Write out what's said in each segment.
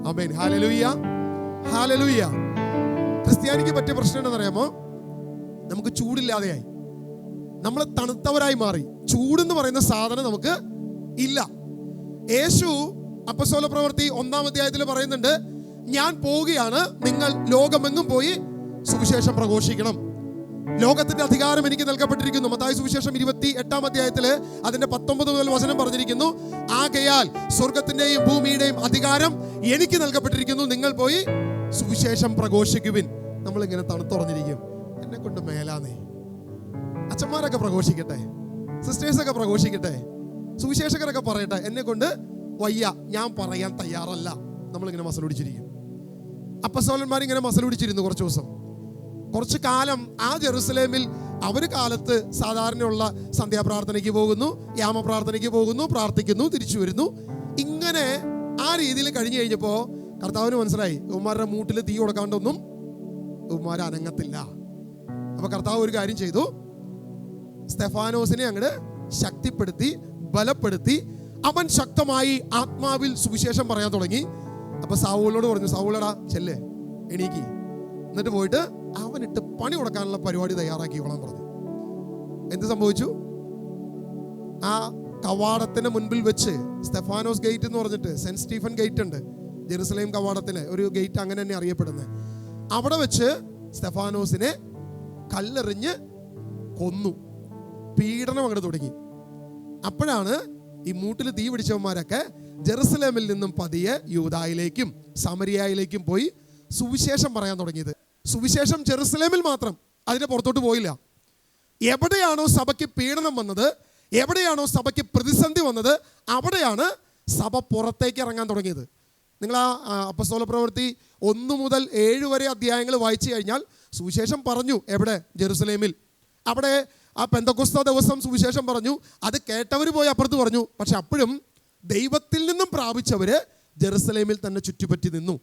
ആമേൻ. Hallelujah, hallelujah. ക്രിസ്ത്യാനിക്ക് പറ്റിയ പ്രശ്നം എന്താണെന്നറിയാമോ? നമുക്ക് ചൂടില്ലാതെയായി, നമ്മൾ തണുത്തവരായി മാറി. ചൂടെന്ന് പറയുന്ന സാധനം നമുക്ക് ഇല്ല. യേശു അപ്പോസ്തല പ്രവൃത്തി 1-ാം അധ്യായത്തിൽ പറയുന്നുണ്ട്, ഞാൻ പോവുകയാണ്, നിങ്ങൾ ലോകമെങ്ങും പോയി സുവിശേഷം പ്രഘോഷിക്കണം. ലോകത്തിന്റെ അധികാരം എനിക്ക് നൽകപ്പെട്ടിരിക്കുന്നു. മത്തായി സുവിശേഷം 28-ാം അധ്യായത്തില് അതിന്റെ 19 മുതൽ വചനം പറഞ്ഞിരിക്കുന്നു, ആകയാൽ സ്വർഗത്തിന്റെയും ഭൂമിയുടെയും അധികാരം എനിക്ക് നൽകപ്പെട്ടിരിക്കുന്നു, നിങ്ങൾ പോയി സുവിശേഷം പ്രഘോഷിക്കുവിൻ. നമ്മളിങ്ങനെ തണുത്തുറഞ്ഞിരിക്കും, എന്നെ കൊണ്ട് മേലാന്നേ. അച്ഛന്മാരൊക്കെ പ്രഘോഷിക്കട്ടെ, സിസ്റ്റേഴ്സൊക്കെ പ്രഘോഷിക്കട്ടെ, സുവിശേഷകരൊക്കെ പറയട്ടെ, എന്നെ കൊണ്ട് വയ്യ, ഞാൻ പറയാൻ തയ്യാറല്ല. നമ്മളിങ്ങനെ മസലുടിച്ചിരിക്കും. അപ്പസ്തോലന്മാരിങ്ങനെ മസലുടിച്ചിരുന്നു കുറച്ച് ദിവസം, കുറച്ച് കാലം. ആ ജെറുസലേമിൽ അവർ കാലത്ത് സാധാരണയുള്ള സന്ധ്യാപ്രാർത്ഥനയ്ക്ക് പോകുന്നു, യാമപ്രാർത്ഥനയ്ക്ക് പോകുന്നു, പ്രാർത്ഥിക്കുന്നു, തിരിച്ചു വരുന്നു. ഇങ്ങനെ ആ രീതിയിൽ കഴിഞ്ഞു കഴിഞ്ഞപ്പോൾ കർത്താവിന് മനസ്സിലായി, ഉമ്മാരുടെ മൂട്ടിൽ തീ കൊടുക്കാണ്ടൊന്നും ഉമ്മാരെ അനങ്ങത്തില്ല. അപ്പൊ കർത്താവ് ഒരു കാര്യം ചെയ്തു, സ്തെഫാനോസിനെ അങ്ങോട്ട് ശക്തിപ്പെടുത്തി, ബലപ്പെടുത്തി. അവൻ ശക്തമായി ആത്മാവിൽ സുവിശേഷം പറയാൻ തുടങ്ങി. അപ്പൊ സൗലോട് പറഞ്ഞു, സൗലടാ ചെല്ലേ, എണീക്ക്, എന്നിട്ട് പോയിട്ട് അവനിട്ട് പണി കൊടുക്കാനുള്ള പരിപാടി തയ്യാറാക്കിക്കോളാൻ പറഞ്ഞു. എന്ത് സംഭവിച്ചു? ആ കവാടത്തിന് മുൻപിൽ വെച്ച്, സ്തെഫാനോസ് ഗേറ്റ് എന്ന് പറഞ്ഞിട്ട് സെന്റ് സ്റ്റീഫൻ ഗേറ്റ് ഉണ്ട് ജെറുസലേം കവാടത്തിന്, ഒരു ഗേറ്റ് അങ്ങനെ തന്നെ അറിയപ്പെടുന്നത്. അവിടെ വെച്ച് സ്തെഫാനോസിനെ കല്ലെറിഞ്ഞ് കൊന്നു. പീഡനം അങ്ങോട്ട് തുടങ്ങി. അപ്പോഴാണ് ഈ മൂട്ടിൽ തീ പിടിച്ചവന്മാരൊക്കെ ജെറുസലേമിൽ നിന്നും പതിയെ യൂദായിലേക്കും സമരിയായിലേക്കും പോയി സുവിശേഷം പറയാൻ തുടങ്ങിയത്. സുവിശേഷം ജെറുസലേമിൽ മാത്രം, അതിന് പുറത്തോട്ട് പോയില്ല. എവിടെയാണോ സഭയ്ക്ക് പീഡനം വന്നത്, എവിടെയാണോ സഭയ്ക്ക് പ്രതിസന്ധി വന്നത്, അവിടെയാണ് സഭ പുറത്തേക്ക് ഇറങ്ങാൻ തുടങ്ങിയത്. നിങ്ങൾ ആ അപ്പോസ്തല പ്രവൃത്തി 1 മുതൽ 7 വരെ അധ്യായങ്ങൾ വായിച്ചു കഴിഞ്ഞാൽ സുവിശേഷം പറഞ്ഞു. എവിടെ? ജെറുസലേമിൽ. അവിടെ ആ പെന്തക്കോസ്ത ദിവസം സുവിശേഷം പറഞ്ഞു. അത് കേട്ടവർ പോയി അപ്പുറത്ത് പറഞ്ഞു. പക്ഷെ അപ്പോഴും ദൈവത്തിൽ നിന്നും പ്രാപിച്ചവര് ജെറുസലേമിൽ തന്നെ ചുറ്റിപ്പറ്റി നിന്നു.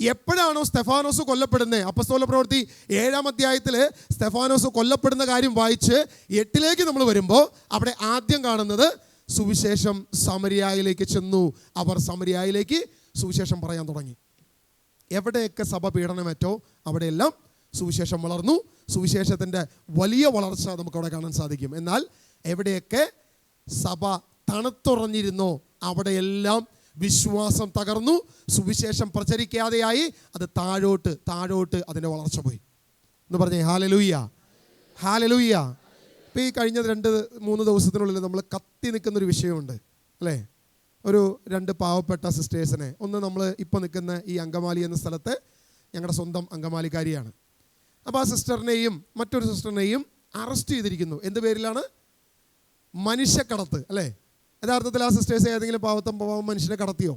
എപ്പോഴാണോ സ്തെഫാനോസ് കൊല്ലപ്പെടുന്നത്, അപ്പോസ്തല പ്രവൃത്തി 7-ാം അധ്യായത്തിൽ സ്തെഫാനോസ് കൊല്ലപ്പെടുന്ന കാര്യം വായിച്ച് 8-ലേക്ക് നമ്മൾ വരുമ്പോൾ അവിടെ ആദ്യം കാണുന്നത് സുവിശേഷം സമരിയായിലേക്ക് ചെന്നു. അവർ സമരിയായിലേക്ക് സുവിശേഷം പറയാൻ തുടങ്ങി. എവിടെയൊക്കെ സഭ പീഡനമേറ്റോ അവിടെയെല്ലാം സുവിശേഷം വളർന്നു. സുവിശേഷത്തിൻ്റെ വലിയ വളർച്ച നമുക്കവിടെ കാണാൻ സാധിക്കും. എന്നാൽ എവിടെയൊക്കെ സഭ തണുത്തുറഞ്ഞിരുന്നോ അവിടെയെല്ലാം വിശ്വാസം തകർന്നു. സുവിശേഷം പ്രചരിക്കാതെയായി. അത് താഴോട്ട് അതിൻ്റെ വളർച്ച പോയി എന്ന് പറഞ്ഞേ. Hallelujah, hallelujah. ഇപ്പം ഈ കഴിഞ്ഞ 2-3 ദിവസത്തിനുള്ളിൽ നമ്മൾ കത്തി നിൽക്കുന്നൊരു വിഷയമുണ്ട് അല്ലേ? ഒരു 2 പാവപ്പെട്ട സിസ്റ്റേഴ്സിനെ, ഒന്ന് നമ്മൾ ഇപ്പോൾ നിൽക്കുന്ന ഈ അങ്കമാലി എന്ന സ്ഥലത്തെ ഞങ്ങളുടെ സ്വന്തം അങ്കമാലിക്കാരിയാണ്. അപ്പോൾ ആ സിസ്റ്ററിനെയും മറ്റൊരു സിസ്റ്ററിനെയും അറസ്റ്റ് ചെയ്തിരിക്കുന്നു. എന്ത് പേരിലാണ്? മനുഷ്യക്കടത്ത് അല്ലേ? യഥാർത്ഥത്തിൽ ആ സിസ്റ്റേഴ്സ് ഏതെങ്കിലും പാവം മനുഷ്യനെ കടത്തിയോ?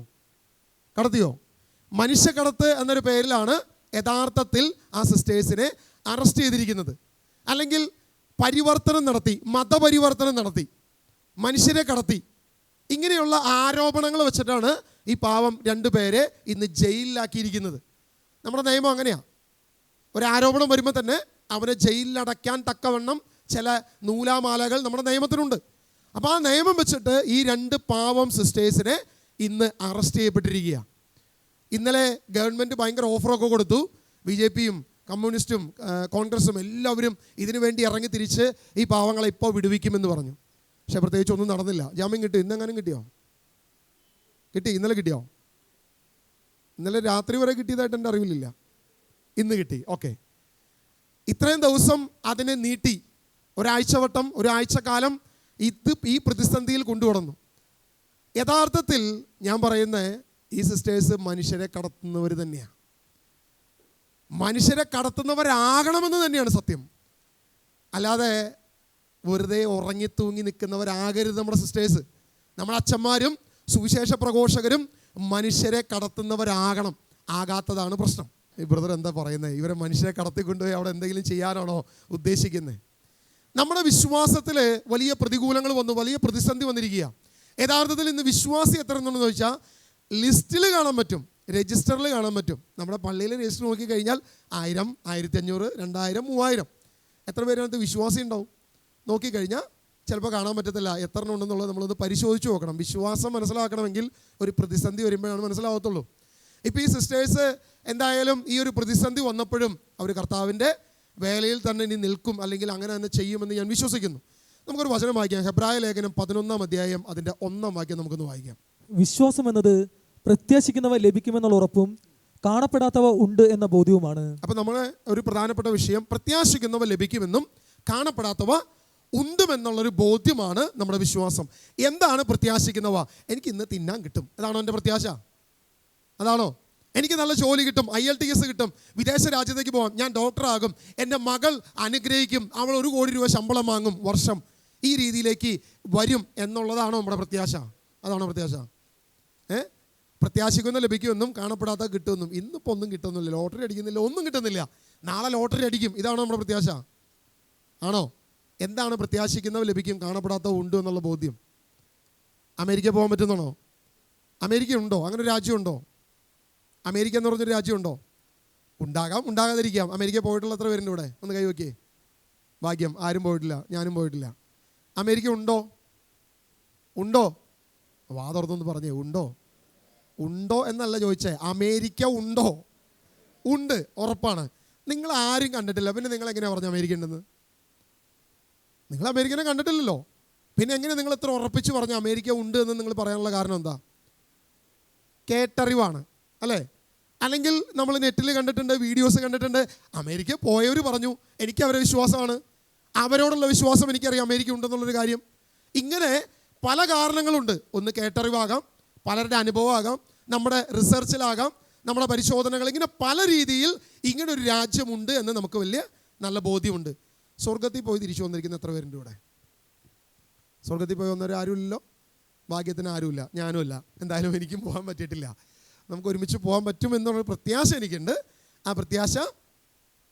മനുഷ്യക്കടത്ത് എന്നൊരു പേരിലാണ് യഥാർത്ഥത്തിൽ ആ സിസ്റ്റേഴ്സിനെ അറസ്റ്റ് ചെയ്തിരിക്കുന്നത്. അല്ലെങ്കിൽ പരിവർത്തനം നടത്തി, മതപരിവർത്തനം നടത്തി, മനുഷ്യരെ കടത്തി, ഇങ്ങനെയുള്ള ആരോപണങ്ങൾ വെച്ചിട്ടാണ് ഈ പാവം 2 പേരെ ഇന്ന് ജയിലിലാക്കിയിരിക്കുന്നത്. നമ്മുടെ നിയമം അങ്ങനെയാണ്. ഒരാരോപണം വരുമ്പോൾ തന്നെ അവനെ ജയിലിലടയ്ക്കാൻ തക്കവണ്ണം ചില നൂലാമാലകൾ നമ്മുടെ നിയമത്തിനുണ്ട്. അപ്പോൾ ആ നിയമം വെച്ചിട്ട് ഈ 2 പാവം സിസ്റ്റേഴ്സിനെ ഇന്ന് അറസ്റ്റ് ചെയ്യപ്പെട്ടിരിക്കുക. ഇന്നലെ ഗവൺമെൻറ് ഭയങ്കര ഓഫറൊക്കെ കൊടുത്തു. BJPയും കമ്മ്യൂണിസ്റ്റും കോൺഗ്രസും എല്ലാവരും ഇതിനു വേണ്ടി ഇറങ്ങി തിരിച്ച് ഈ പാവങ്ങളെ ഇപ്പോൾ വിടുവിക്കുമെന്ന് പറഞ്ഞു. പക്ഷെ പ്രത്യേകിച്ച് ഒന്നും നടന്നില്ല. ജാമ്യം കിട്ടി. ഇന്നെങ്ങാനും കിട്ടിയോ? ഇന്നലെ കിട്ടിയോ? ഇന്നലെ രാത്രി വരെ കിട്ടിയതായിട്ട് എൻ്റെ അറിവിലില്ല. ഇന്ന് കിട്ടി. ഓക്കെ. ഇത്രയും ദിവസം അതിനെ നീട്ടി, ഒരാഴ്ചക്കാലം ഈ പ്രതിസന്ധിയിൽ കൊണ്ടുവന്നു. യഥാർത്ഥത്തിൽ ഞാൻ പറയുന്ന ഈ സിസ്റ്റേഴ്സ് മനുഷ്യരെ കടത്തുന്നവർ തന്നെയാണ്. മനുഷ്യരെ കടത്തുന്നവരാകണമെന്ന് തന്നെയാണ് സത്യം. അല്ലാതെ വെറുതെ ഉറങ്ങി തൂങ്ങി നിൽക്കുന്നവരാകരുത് നമ്മുടെ സിസ്റ്റേഴ്സ്. നമ്മുടെ അച്ഛന്മാരും സുവിശേഷ പ്രഘോഷകരും മനുഷ്യരെ കടത്തുന്നവരാകണം. ആകാത്തതാണ് പ്രശ്നം. ഈ ബ്രദർ എന്താ പറയുന്നത്? ഇവരെ മനുഷ്യരെ കടത്തിക്കൊണ്ടുപോയി അവിടെ എന്തെങ്കിലും ചെയ്യാനാണോ ഉദ്ദേശിക്കുന്നത്? നമ്മുടെ വിശ്വാസത്തിൽ വലിയ പ്രതികൂലങ്ങൾ വന്നു, വലിയ പ്രതിസന്ധി വന്നിരിക്കുക. യഥാർത്ഥത്തിൽ ഇന്ന് വിശ്വാസി എത്ര എന്നുണ്ടെന്ന് ചോദിച്ചാൽ ലിസ്റ്റിൽ കാണാൻ പറ്റും, രജിസ്റ്ററിൽ കാണാൻ പറ്റും. നമ്മുടെ പള്ളിയിലെ രജിസ്റ്റർ നോക്കിക്കഴിഞ്ഞാൽ 1000, 1500, 2000, 3000 എത്ര പേരകത്ത് വിശ്വാസി ഉണ്ടാവും? നോക്കിക്കഴിഞ്ഞാൽ ചിലപ്പോൾ കാണാൻ പറ്റത്തില്ല എത്ര എണ്ണം ഉണ്ടെന്നുള്ളത് നമ്മളൊന്ന് പരിശോധിച്ച് നോക്കണം. വിശ്വാസം മനസ്സിലാക്കണമെങ്കിൽ ഒരു പ്രതിസന്ധി വരുമ്പോഴാണ് മനസ്സിലാകത്തുള്ളൂ. ഇപ്പോൾ ഈ സിസ്റ്റേഴ്സ് എന്തായാലും ഈ ഒരു പ്രതിസന്ധി വന്നപ്പോഴും അവർ കർത്താവിൻ്റെ വേലയിൽ തന്നെ ഇനി നിൽക്കും, അല്ലെങ്കിൽ അങ്ങനെ തന്നെ ചെയ്യുമെന്ന് ഞാൻ വിശ്വസിക്കുന്നു. നമുക്കൊരു വചനം വായിക്കാം. ഹെബ്രായ ലേഖനം 11-ാം അധ്യായം അതിൻ്റെ 1-ാം വാക്യം നമുക്കൊന്ന് വായിക്കാം. വിശ്വാസം എന്നത് പ്രത്യാശിക്കുന്നവ ലഭിക്കുമെന്നുള്ള ഉറപ്പും കാണപ്പെടാത്തവ ഉണ്ട് എന്ന ബോധ്യവുമാണ്. അപ്പോൾ നമ്മളെ ഒരു പ്രധാനപ്പെട്ട വിഷയം പ്രത്യാശിക്കുന്നവ ലഭിക്കുമെന്നും കാണപ്പെടാത്തവ ഉണ്ടുമെന്നുള്ളൊരു ബോധ്യമാണ് നമ്മുടെ വിശ്വാസം. എന്താണ് പ്രത്യാശിക്കുന്നവ? എനിക്ക് ഇന്ന് തിന്നാൻ കിട്ടും, അതാണോ എൻ്റെ പ്രത്യാശ? അതാണോ? എനിക്ക് നല്ല ജോലി കിട്ടും, IELTS കിട്ടും, വിദേശ രാജ്യത്തേക്ക് പോകാം, ഞാൻ ഡോക്ടറാകും, എൻ്റെ മകൾ അനുഗ്രഹിക്കും, അവൾ 1 കോടി രൂപ ശമ്പളം വാങ്ങും വർഷം, ഈ രീതിയിലേക്ക് വരും എന്നുള്ളതാണോ നമ്മുടെ പ്രത്യാശ? അതാണോ പ്രത്യാശ? പ്രത്യാശിക്കുന്ന ലഭിക്കുമെന്നും കാണപ്പെടാത്ത കിട്ടുമെന്നും. ഇന്നിപ്പോൾ ഒന്നും കിട്ടുന്നില്ല, ലോട്ടറി അടിക്കുന്നില്ല, ഒന്നും കിട്ടുന്നില്ല. നാളെ ലോട്ടറി അടിക്കും, ഇതാണോ നമ്മുടെ പ്രത്യാശ? ആണോ? എന്താണ് പ്രത്യാശിക്കുന്നവ ലഭിക്കും, കാണപ്പെടാത്തവ ഉണ്ട് എന്നുള്ള ബോധ്യം? അമേരിക്ക പോകാൻ പറ്റുന്നതാണോ? അമേരിക്ക ഉണ്ടോ? അങ്ങനെ ഒരു രാജ്യമുണ്ടോ? അമേരിക്ക എന്ന് പറഞ്ഞൊരു രാജ്യമുണ്ടോ? ഉണ്ടാകാം, ഉണ്ടാകാതിരിക്കാം. അമേരിക്ക പോയിട്ടുള്ള എത്ര പേരുണ്ട് ഇവിടെ? ഒന്ന് കൈവയ്ക്കേ. ഭാഗ്യം, ആരും പോയിട്ടില്ല, ഞാനും പോയിട്ടില്ല. അമേരിക്ക ഉണ്ടോ? ഉണ്ടോ? വാ തുറന്നൊന്ന് പറഞ്ഞേ, ഉണ്ടോ? ഉണ്ടോ എന്നല്ല ചോദിച്ചേ, അമേരിക്ക ഉണ്ടോ? ഉണ്ട്, ഉറപ്പാണ്. നിങ്ങൾ ആരും കണ്ടിട്ടില്ല, പിന്നെ നിങ്ങൾ എങ്ങനെയാണ് പറഞ്ഞു അമേരിക്ക ഉണ്ടെന്ന്? നിങ്ങൾ അമേരിക്കനെ കണ്ടിട്ടില്ലല്ലോ, പിന്നെ എങ്ങനെ നിങ്ങൾ ഇത്ര ഉറപ്പിച്ച് പറഞ്ഞു അമേരിക്ക ഉണ്ട് എന്ന് നിങ്ങൾ പറയാനുള്ള കാരണം എന്താ? കേട്ടറിവാണ് അല്ലേ? അല്ലെങ്കിൽ നമ്മൾ നെറ്റിൽ കണ്ടിട്ടുണ്ട്, വീഡിയോസ് കണ്ടിട്ടുണ്ട്, അമേരിക്ക പോയവർ പറഞ്ഞു, എനിക്ക് അവരെ വിശ്വാസമാണ്, അവരോടുള്ള വിശ്വാസം എനിക്കറിയാം അമേരിക്ക ഉണ്ടെന്നുള്ളൊരു കാര്യം. ഇങ്ങനെ പല കാരണങ്ങളുണ്ട്. ഒന്ന് കേട്ടറിവാകാം, പലരുടെ അനുഭവമാകാം, നമ്മുടെ റിസർച്ചിലാകാം, നമ്മുടെ പരിശോധനകൾ, ഇങ്ങനെ പല രീതിയിൽ ഇങ്ങനെ ഒരു രാജ്യമുണ്ട് എന്ന് നമുക്ക് വലിയ നല്ല ബോധ്യമുണ്ട്. സ്വർഗത്തിൽ പോയി തിരിച്ചു വന്നിരിക്കുന്ന എത്ര പേരുണ്ട് ഇവിടെ? സ്വർഗത്തിൽ പോയി വന്നവർ ആരുമില്ലല്ലോ. ഭാഗ്യത്തിന് ആരുമില്ല, ഞാനുമില്ല. എന്തായാലും എനിക്കും പോകാൻ പറ്റിയിട്ടില്ല. നമുക്ക് ഒരുമിച്ച് പോകാൻ പറ്റുമെന്നുള്ള പ്രത്യാശ എനിക്കുണ്ട്. ആ പ്രത്യാശ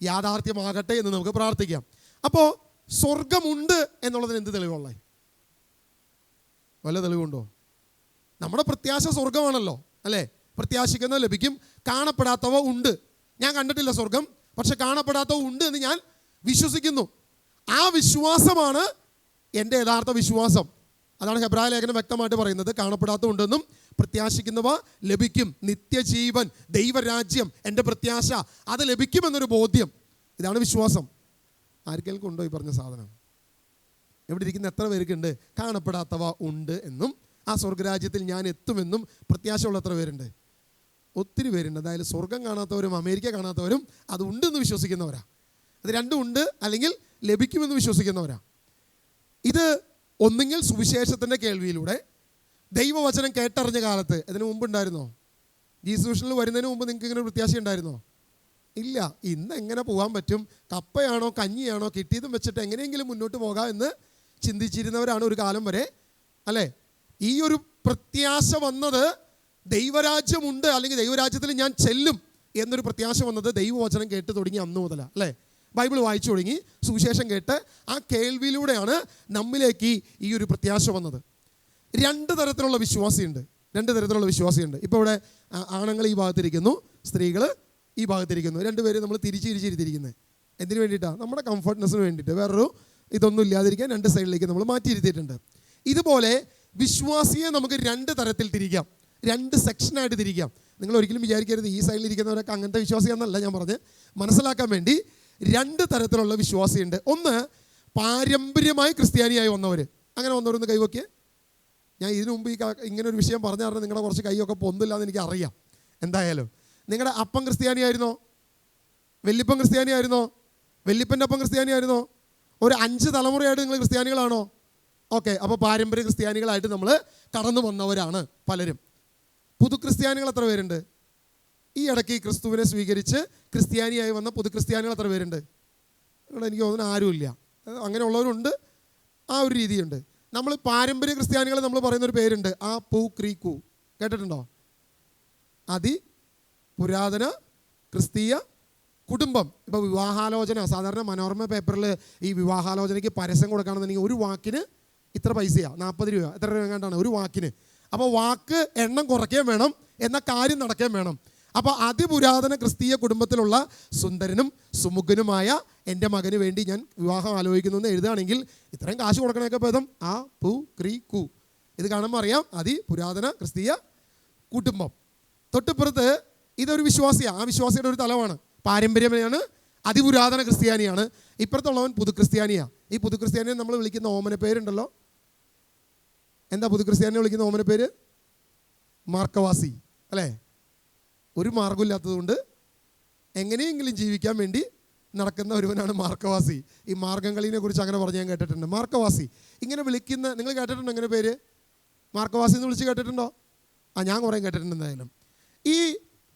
യാഥാർത്ഥ്യമാകട്ടെ എന്ന് നമുക്ക് പ്രാർത്ഥിക്കാം. അപ്പോൾ സ്വർഗമുണ്ട് എന്നുള്ളതിന് എന്ത് തെളിവുള്ളേ? വല്ല തെളിവുണ്ടോ? നമ്മുടെ പ്രത്യാശ സ്വർഗമാണല്ലോ അല്ലേ? പ്രത്യാശിക്കുന്നത് ലഭിക്കും, കാണപ്പെടാത്തവ ഉണ്ട്. ഞാൻ കണ്ടിട്ടില്ല സ്വർഗം, പക്ഷെ കാണപ്പെടാത്തവ ഉണ്ട് എന്ന് ഞാൻ വിശ്വസിക്കുന്നു. ആ വിശ്വാസമാണ് എൻ്റെ യഥാർത്ഥ വിശ്വാസം. അതാണ് ഹെബ്രായ ലേഖനം വ്യക്തമായിട്ട് പറയുന്നത്. കാണപ്പെടാത്ത ഉണ്ടെന്നും പ്രത്യാശിക്കുന്നവ ലഭിക്കും, നിത്യജീവൻ, ദൈവരാജ്യം, എൻ്റെ പ്രത്യാശ അത് ലഭിക്കുമെന്നൊരു ബോധ്യം. ഇതാണ് വിശ്വാസം. ആർക്കെങ്കിലും ഉണ്ടോ ഈ പറഞ്ഞ സാധനം? എവിടെ ഇരിക്കുന്ന എത്ര പേർക്കുണ്ട് കാണപ്പെടാത്തവ ഉണ്ട് എന്നും ആ സ്വർഗരാജ്യത്തിൽ ഞാൻ എത്തുമെന്നും പ്രത്യാശയുള്ള എത്ര പേരുണ്ട്? ഒത്തിരി പേരുണ്ട്. അതായത് സ്വർഗം കാണാത്തവരും അമേരിക്ക കാണാത്തവരും അത് ഉണ്ടെന്ന് വിശ്വസിക്കുന്നവരാ. അത് രണ്ടും ഉണ്ട്, അല്ലെങ്കിൽ ലഭിക്കുമെന്ന് വിശ്വസിക്കുന്നവരാ. ഇത് ഒന്നുകിൽ സുവിശേഷത്തിൻ്റെ കേൾവിയിലൂടെ, ദൈവവചനം കേട്ടറിഞ്ഞ കാലത്ത്. ഇതിനു മുമ്പ് ഉണ്ടായിരുന്നോ? ജീസൂഷനിൽ വരുന്നതിന് മുമ്പ് നിങ്ങൾക്ക് ഇങ്ങനെ ഒരു പ്രത്യാശ ഉണ്ടായിരുന്നോ? ഇല്ല. ഇന്ന് എങ്ങനെ പോകാൻ പറ്റും, കപ്പയാണോ കഞ്ഞിയാണോ കിട്ടിയതും വെച്ചിട്ട് എങ്ങനെയെങ്കിലും മുന്നോട്ട് പോകാം എന്ന് ചിന്തിച്ചിരുന്നവരാണ് ഒരു കാലം വരെ അല്ലേ? ഈ ഒരു പ്രത്യാശ വന്നത് ദൈവരാജ്യമുണ്ട്, അല്ലെങ്കിൽ ദൈവരാജ്യത്തിൽ ഞാൻ ചെല്ലും എന്നൊരു പ്രത്യാശ വന്നത് ദൈവവചനം കേട്ട് തുടങ്ങി അന്ന് മുതലാണ് അല്ലേ? ബൈബിൾ വായിച്ചു തുടങ്ങി, സുവിശേഷം കേട്ട് ആ കേൾവിയിലൂടെയാണ് നമ്മിലേക്ക് ഈ ഒരു പ്രത്യാശ വന്നത്. രണ്ട് തരത്തിലുള്ള വിശ്വാസിയുണ്ട്. ഇപ്പോൾ ഇവിടെ ആണുങ്ങൾ ഈ ഭാഗത്തിരിക്കുന്നു, സ്ത്രീകൾ ഈ ഭാഗത്തിരിക്കുന്നു. രണ്ടുപേരും നമ്മൾ തിരിച്ചിരിച്ചിരിക്കുന്നത് എന്തിനു വേണ്ടിയിട്ടാണ്? നമ്മുടെ കംഫർട്ട്നെസ്സിന് വേണ്ടിയിട്ട്. വേറൊരു ഇതൊന്നും ഇല്ലാതിരിക്കാൻ രണ്ട് സൈഡിലേക്ക് നമ്മൾ മാറ്റിയിരുത്തിയിട്ടുണ്ട്. ഇതുപോലെ വിശ്വാസിയെ നമുക്ക് രണ്ട് തരത്തിൽ തിരിക്കാം, രണ്ട് സെക്ഷനായിട്ട് തിരിക്കാം. നിങ്ങൾ ഒരിക്കലും വിചാരിക്കരുത് ഈ സൈഡിലിരിക്കുന്നവരൊക്കെ അങ്ങനത്തെ വിശ്വാസിയാണെന്നല്ല ഞാൻ പറഞ്ഞ് മനസ്സിലാക്കാൻ വേണ്ടി. രണ്ട് തരത്തിലുള്ള വിശ്വാസിയുണ്ട്. ഒന്ന്, പാരമ്പര്യമായി ക്രിസ്ത്യാനിയായി വന്നവർ. അങ്ങനെ വന്നവരൊന്ന് കൈവയ്ക്ക്. ഞാൻ ഇതിനു മുമ്പ് ഇങ്ങനെ ഒരു വിഷയം പറഞ്ഞു പറഞ്ഞാൽ നിങ്ങളുടെ കുറച്ച് കൈയൊക്കെ പൊന്തില്ല എന്ന് എനിക്ക് അറിയാം. എന്തായാലും നിങ്ങളുടെ അപ്പം ക്രിസ്ത്യാനിയായിരുന്നോ? വല്യപ്പൻ ക്രിസ്ത്യാനിയായിരുന്നോ? വല്യപ്പൻ്റെ അപ്പം ക്രിസ്ത്യാനിയായിരുന്നോ? ഒരു 5 തലമുറയായിട്ട് നിങ്ങൾ ക്രിസ്ത്യാനികളാണോ? ഓക്കെ, അപ്പോൾ പാരമ്പര്യ ക്രിസ്ത്യാനികളായിട്ട് നമ്മൾ കടന്നു വന്നവരാണ് പലരും. പുതു ക്രിസ്ത്യാനികൾ എത്ര പേരുണ്ട്? ഈ ഇടയ്ക്ക് ക്രിസ്തുവിനെ സ്വീകരിച്ച് ക്രിസ്ത്യാനിയായി വന്ന പുതു ക്രിസ്ത്യാനികൾ എത്ര പേരുണ്ട്? ഇവിടെ എനിക്ക് തോന്നുന്നു ആരുമില്ല. അങ്ങനെയുള്ളവരുണ്ട്, ആ ഒരു രീതിയുണ്ട്. നമ്മൾ പാരമ്പര്യ ക്രിസ്ത്യാനികൾ നമ്മൾ പറയുന്നൊരു പേരുണ്ട്, ആ പൂ ക്രീക്കു. കേട്ടിട്ടുണ്ടോ? പുരാതന ക്രിസ്തീയ കുടുംബം. ഇപ്പോൾ വിവാഹാലോചന, സാധാരണ മനോരമ പേപ്പറിൽ ഈ വിവാഹാലോചനയ്ക്ക് പരസ്യം കൊടുക്കുകയാണെന്നുണ്ടെങ്കിൽ ഒരു വാക്കിന് ഇത്ര പൈസയാണ്, 40 രൂപ, എത്ര രൂപ കണ്ടാണ് ഒരു വാക്കിന്. അപ്പോൾ വാക്ക് എണ്ണം കുറയ്ക്കുകയും വേണം, എന്ന കാര്യം നടക്കുകയും വേണം. അപ്പോൾ അതിപുരാതന ക്രിസ്തീയ കുടുംബത്തിലുള്ള സുന്ദരനും സുമുഖനുമായ എൻ്റെ മകന് വേണ്ടി ഞാൻ വിവാഹം ആലോചിക്കുന്നു എന്ന് എഴുതുകയാണെങ്കിൽ ഇത്രയും കാശ് കൊടുക്കണേക്കെ ഭേദം ആ പൂ ക്രീക്കു. ഇത് കാണുമ്പോൾ അറിയാം അതിപുരാതന ക്രിസ്തീയ കുടുംബം. തൊട്ടിപ്പുറത്ത് ഇതൊരു വിശ്വാസിയാണ്. ആ വിശ്വാസിയുടെ ഒരു തലമാണ്, പാരമ്പര്യമാണ്, അതിപുരാതന ക്രിസ്ത്യാനിയാണ്. ഇപ്പുറത്തുള്ളവൻ പുതുക്രിസ്ത്യാനിയാണ്. ഈ പുതുക്രിസ്ത്യാനിയെ നമ്മൾ വിളിക്കുന്ന ഓമന പേരുണ്ടല്ലോ. എന്താ പുതുക്രിസ്ത്യാനിയെ വിളിക്കുന്ന ഓമന പേര്? മാർക്കവാസി അല്ലേ? ഒരു മാർഗമില്ലാത്തതുകൊണ്ട് എങ്ങനെയെങ്കിലും ജീവിക്കാൻ വേണ്ടി നടക്കുന്ന ഒരുവനാണ് മാർക്കവാസി. ഈ മാർഗംകളിനെ കുറിച്ച് അങ്ങനെ പറഞ്ഞ് ഞാൻ കേട്ടിട്ടുണ്ട്. മാർക്കവാസി ഇങ്ങനെ വിളിക്കുന്ന, നിങ്ങൾ കേട്ടിട്ടുണ്ടോ എങ്ങനെ പേര്? മാർക്കവാസി എന്ന് വിളിച്ച് കേട്ടിട്ടുണ്ടോ? ഞാൻ കുറേ കേട്ടിട്ടുണ്ട്. എന്തായാലും ഈ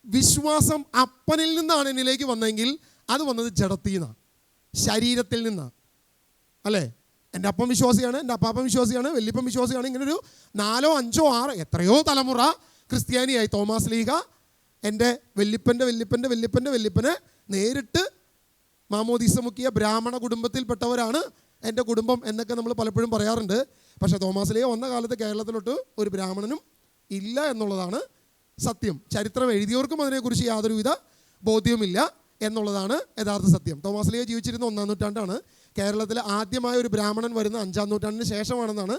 വിശ്വാസം അപ്പനിൽ നിന്നാണ് എന്നിലേക്ക് വന്നതെങ്കിൽ അത് വന്നത് ജഡത്തിൽ നിന്നാണ്, ശരീരത്തിൽ നിന്നാണ് അല്ലേ? എൻ്റെ അപ്പം വിശ്വാസിയാണ്, എൻ്റെ അപ്പാപ്പൻ വിശ്വാസിയാണ്, വല്യപ്പൻ വിശ്വാസിയാണ്. ഇങ്ങനൊരു 4, 5, 6 എത്രയോ തലമുറ ക്രിസ്ത്യാനിയായി. തോമാസ് ലീഗ എൻ്റെ വല്യപ്പനെ നേരിട്ട് മാമോദീസ മുക്കിയ ബ്രാഹ്മണ കുടുംബത്തിൽപ്പെട്ടവരാണ് എൻ്റെ കുടുംബം എന്നൊക്കെ നമ്മൾ പലപ്പോഴും പറയാറുണ്ട്. പക്ഷേ തോമാസ് ലീഗ വന്ന കാലത്ത് കേരളത്തിലോട്ട് ഒരു ബ്രാഹ്മണനും ഇല്ല എന്നുള്ളതാണ് സത്യം. ചരിത്രം എഴുതിയവർക്കും അതിനെക്കുറിച്ച് യാതൊരുവിധ ബോധ്യവുമില്ല എന്നുള്ളതാണ് യഥാർത്ഥ സത്യം. തോമാസ് ലീഗ ജീവിച്ചിരുന്ന 1-ാം നൂറ്റാണ്ടാണ്. കേരളത്തിൽ ആദ്യമായ ഒരു ബ്രാഹ്മണൻ വരുന്ന 5-ാം നൂറ്റാണ്ടിന് ശേഷമാണെന്നാണ്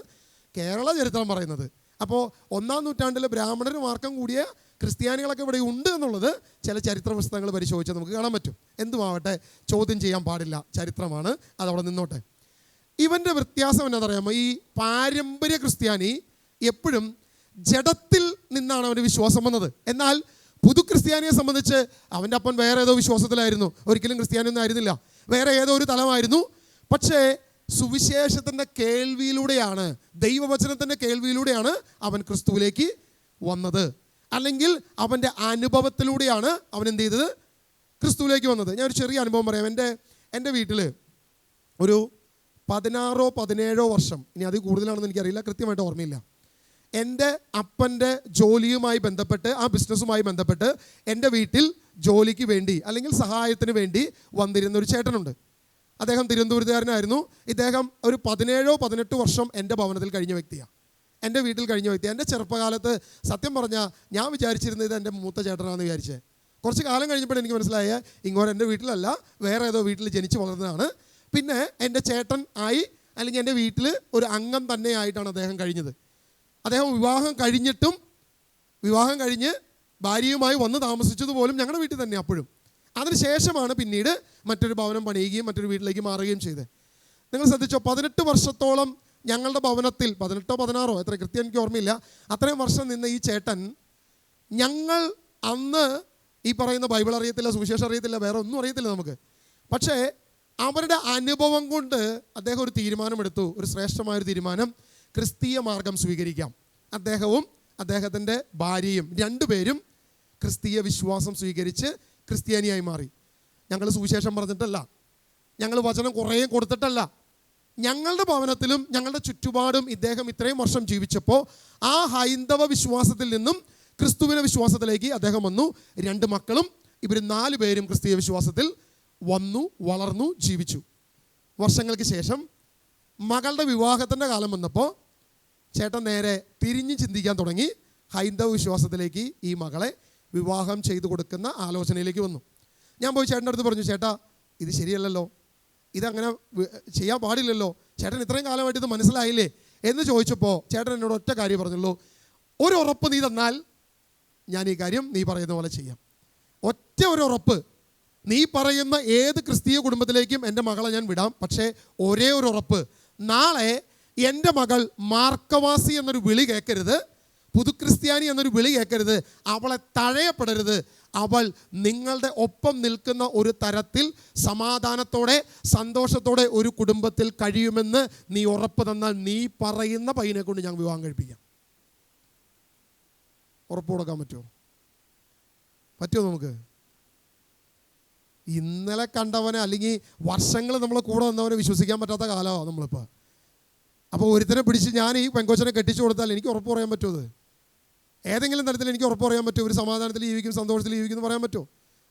കേരള ചരിത്രം പറയുന്നത്. അപ്പോൾ 1-ാം നൂറ്റാണ്ടിൽ ബ്രാഹ്മണർ മാർക്കം കൂടിയ ക്രിസ്ത്യാനികളൊക്കെ ഇവിടെ ഉണ്ട് എന്നുള്ളത് ചില ചരിത്ര പുസ്തകങ്ങൾ പരിശോധിച്ചാൽ നമുക്ക് കാണാൻ പറ്റും. എന്തുമാവട്ടെ, ചോദ്യം ചെയ്യാൻ പാടില്ല, ചരിത്രമാണ്, അതവിടെ നിന്നോട്ടെ. ഇവൻ്റെ വ്യത്യാസം എന്നാണെന്നറിയാമോ? ഈ പാരമ്പര്യ ക്രിസ്ത്യാനി എപ്പോഴും ജഡത്തിൽ നിന്നാണ് അവൻ്റെ വിശ്വാസം വന്നത്. എന്നാൽ പുതു ക്രിസ്ത്യാനിയെ സംബന്ധിച്ച് അവൻ്റെ അപ്പൻ വേറെ ഏതോ വിശ്വാസത്തിലായിരുന്നു, ഒരിക്കലും ക്രിസ്ത്യാനിയൊന്നും ആയിരുന്നില്ല, വേറെ ഏതോ ഒരു തലമായിരുന്നു. പക്ഷേ സുവിശേഷത്തിൻ്റെ കേൾവിയിലൂടെയാണ്, ദൈവവചനത്തിൻ്റെ കേൾവിയിലൂടെയാണ് അവൻ ക്രിസ്തുവിലേക്ക് വന്നത്. അല്ലെങ്കിൽ അവൻ്റെ അനുഭവത്തിലൂടെയാണ് അവൻ എന്ത് ചെയ്തത്? ക്രിസ്തുവിലേക്ക് വന്നത്. ഞാനൊരു ചെറിയ അനുഭവം പറയാം. എൻ്റെ വീട്ടിൽ ഒരു 16 17 വർഷം, ഇനി അത് കൂടുതലാണെന്ന് എനിക്കറിയില്ല, കൃത്യമായിട്ട് ഓർമ്മയില്ല, എൻ്റെ അപ്പൻ്റെ ജോലിയുമായി ബന്ധപ്പെട്ട്, ആ ബിസിനസ്സുമായി ബന്ധപ്പെട്ട് എൻ്റെ വീട്ടിൽ ജോലിക്ക് വേണ്ടി അല്ലെങ്കിൽ സഹായത്തിന് വേണ്ടി വന്നിരുന്ന ഒരു ചേട്ടനുണ്ട്. അദ്ദേഹം തിരുവനന്തപുരത്തുകാരനായിരുന്നു. ഇദ്ദേഹം ഒരു 17 18 വർഷം എൻ്റെ ഭവനത്തിൽ കഴിഞ്ഞ വ്യക്തിയാണ്, എൻ്റെ വീട്ടിൽ കഴിഞ്ഞ വ്യക്തിയാണ്. എൻ്റെ ചെറുപ്പകാലത്ത് സത്യം പറഞ്ഞാൽ ഞാൻ വിചാരിച്ചിരുന്നത് ഇത് എൻ്റെ മൂത്ത ചേട്ടനാണെന്ന് വിചാരിച്ചത്. കുറച്ച് കാലം കഴിഞ്ഞപ്പോൾ എനിക്ക് മനസ്സിലായ ഇങ്ങോട്ട് എൻ്റെ വീട്ടിലല്ല, വേറെ ഏതോ വീട്ടിൽ ജനിച്ച് വളർന്നതാണ്. പിന്നെ എൻ്റെ ചേട്ടൻ ആയി, അല്ലെങ്കിൽ എൻ്റെ വീട്ടിൽ ഒരു അംഗം തന്നെ ആയിട്ടാണ് അദ്ദേഹം കഴിഞ്ഞത്. അദ്ദേഹം വിവാഹം കഴിഞ്ഞ് ഭാര്യയുമായി വന്ന് താമസിച്ചതുപോലും ഞങ്ങളുടെ വീട്ടിൽ തന്നെ അപ്പോഴും. അതിനുശേഷമാണ് പിന്നീട് മറ്റൊരു ഭവനം പണിയുകയും മറ്റൊരു വീട്ടിലേക്ക് മാറുകയും ചെയ്തത്. നിങ്ങൾ ശ്രദ്ധിച്ചോ, 18 വർഷത്തോളം ഞങ്ങളുടെ ഭവനത്തിൽ, 18 16 എത്ര കൃത്യം എനിക്ക് ഓർമ്മയില്ല, അത്രയും വർഷം നിന്ന് ഈ ചേട്ടൻ, ഞങ്ങൾ അന്ന് ഈ പറയുന്ന ബൈബിൾ അറിയത്തില്ല, സുവിശേഷം അറിയത്തില്ല, വേറെ ഒന്നും അറിയത്തില്ല നമുക്ക്. പക്ഷേ അവരുടെ അനുഭവം കൊണ്ട് അദ്ദേഹം ഒരു തീരുമാനമെടുത്തു, ഒരു ശ്രേഷ്ഠമായൊരു തീരുമാനം, ക്രിസ്തീയ മാർഗം സ്വീകരിക്കാം. അദ്ദേഹവും അദ്ദേഹത്തിൻ്റെ ഭാര്യയും 2 പേരും ക്രിസ്തീയ വിശ്വാസം സ്വീകരിച്ച് ക്രിസ്ത്യാനിയായി മാറി. ഞങ്ങൾ സുവിശേഷം പറഞ്ഞിട്ടല്ല, ഞങ്ങൾ വചനം കുറേ കൊടുത്തിട്ടല്ല, ഞങ്ങളുടെ ഭവനത്തിലും ഞങ്ങളുടെ ചുറ്റുപാടും ഇദ്ദേഹം ഇത്രയും വർഷം ജീവിച്ചപ്പോൾ ആ ഹൈന്ദവ വിശ്വാസത്തിൽ നിന്നും ക്രിസ്തുവിൻ്റെ വിശ്വാസത്തിലേക്ക് അദ്ദേഹം വന്നു. 2 മക്കളും ഇവർ 4 പേരും ക്രിസ്തീയ വിശ്വാസത്തിൽ വന്നു, വളർന്നു, ജീവിച്ചു. വർഷങ്ങൾക്ക് ശേഷം മകളുടെ വിവാഹത്തിൻ്റെ കാലം വന്നപ്പോൾ ചേട്ടൻ നേരെ തിരിഞ്ഞ് ചിന്തിക്കാൻ തുടങ്ങി. ഹൈന്ദവ വിശ്വാസത്തിലേക്ക് ഈ മകളെ വിവാഹം ചെയ്തു കൊടുക്കുന്ന ആലോചനയിലേക്ക് വന്നു. ഞാൻ പോയി ചേട്ടൻ്റെ അടുത്ത് പറഞ്ഞു, ചേട്ടാ ഇത് ശരിയല്ലല്ലോ, ഇതങ്ങനെ ചെയ്യാൻ പാടില്ലല്ലോ, ചേട്ടൻ ഇത്രയും കാലമായിട്ട് ഇത് മനസ്സിലായില്ലേ എന്ന് ചോദിച്ചപ്പോൾ ചേട്ടൻ എന്നോട് ഒറ്റ കാര്യം പറഞ്ഞുള്ളൂ, ഒരു ഉറപ്പ് നീ തന്നാൽ ഞാൻ ഈ കാര്യം നീ പറയുന്ന പോലെ ചെയ്യാം. ഒറ്റ ഒരു ഉറപ്പ്, നീ പറയുന്ന ഏത് ക്രിസ്തീയ കുടുംബത്തിലേക്കും എൻ്റെ മകളെ ഞാൻ വിടാം. പക്ഷേ ഒരേ ഒരു ഉറപ്പ്, നാളെ എൻ്റെ മകൾ മാർക്കവാസി എന്നൊരു വിളി കേൾക്കരുത്, പുതുക്രിസ്ത്യാനി എന്നൊരു വിളി കേൾക്കരുത്, അവളെ തഴയപ്പെടരുത്. അവൾ നിങ്ങളുടെ ഒപ്പം നിൽക്കുന്ന ഒരു തരത്തിൽ സമാധാനത്തോടെ സന്തോഷത്തോടെ ഒരു കുടുംബത്തിൽ കഴിയുമെന്ന് നീ ഉറപ്പ് തന്നാൽ നീ പറയുന്ന പയ്യനെ കൊണ്ട് ഞാൻ വിവാഹം കഴിപ്പിക്കാം. ഉറപ്പ് കൊടുക്കാൻ പറ്റുമോ? നമുക്ക് ഇന്നലെ കണ്ടവനെ അല്ലെങ്കിൽ വർഷങ്ങൾ നമ്മളെ കൂടെ വന്നവനെ വിശ്വസിക്കാൻ പറ്റാത്ത കാലമാണ് നമ്മളിപ്പോൾ. അപ്പോൾ ഒരുത്തനെ പിടിച്ച് ഞാൻ ഈ പെങ്കൊച്ചനെ കെട്ടിച്ചു കൊടുത്താൽ എനിക്ക് ഉറപ്പ് പറയാൻ പറ്റുമോ? ഏതെങ്കിലും തരത്തിൽ എനിക്ക് ഉറപ്പ് പറയാൻ പറ്റുമോ? ഒരു സമാധാനത്തിൽ ജീവിക്കും, സന്തോഷത്തിൽ ജീവിക്കും എന്ന് പറയാൻ പറ്റുമോ?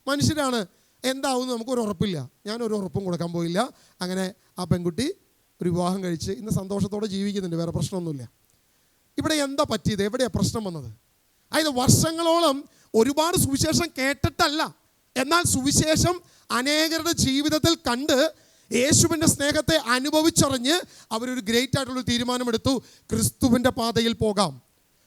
മനുഷ്യരാണ്, എന്താവുമെന്ന് നമുക്കൊരു ഉറപ്പില്ല. ഞാനൊരു ഉറപ്പും കൊടുക്കാൻ പോയില്ല. അങ്ങനെ ആ പെൺകുട്ടി ഒരു വിവാഹം കഴിച്ച് ഇന്ന് സന്തോഷത്തോടെ ജീവിക്കുന്നുണ്ട്, വേറെ പ്രശ്നമൊന്നുമില്ല. ഇവിടെ എന്താ പറ്റിയത്? എവിടെയാണ് പ്രശ്നം വന്നത്? അതായത് വർഷങ്ങളോളം ഒരുപാട് സുവിശേഷം കേട്ടിട്ടല്ല, എന്നാൽ സുവിശേഷം അനേകരുടെ ജീവിതത്തിൽ കണ്ട് യേശുവിൻ്റെ സ്നേഹത്തെ അനുഭവിച്ചറിഞ്ഞ് അവരൊരു ഗ്രേറ്റ് ആയിട്ടുള്ള തീരുമാനമെടുത്തു, ക്രിസ്തുവിൻ്റെ പാതയിൽ പോകാം,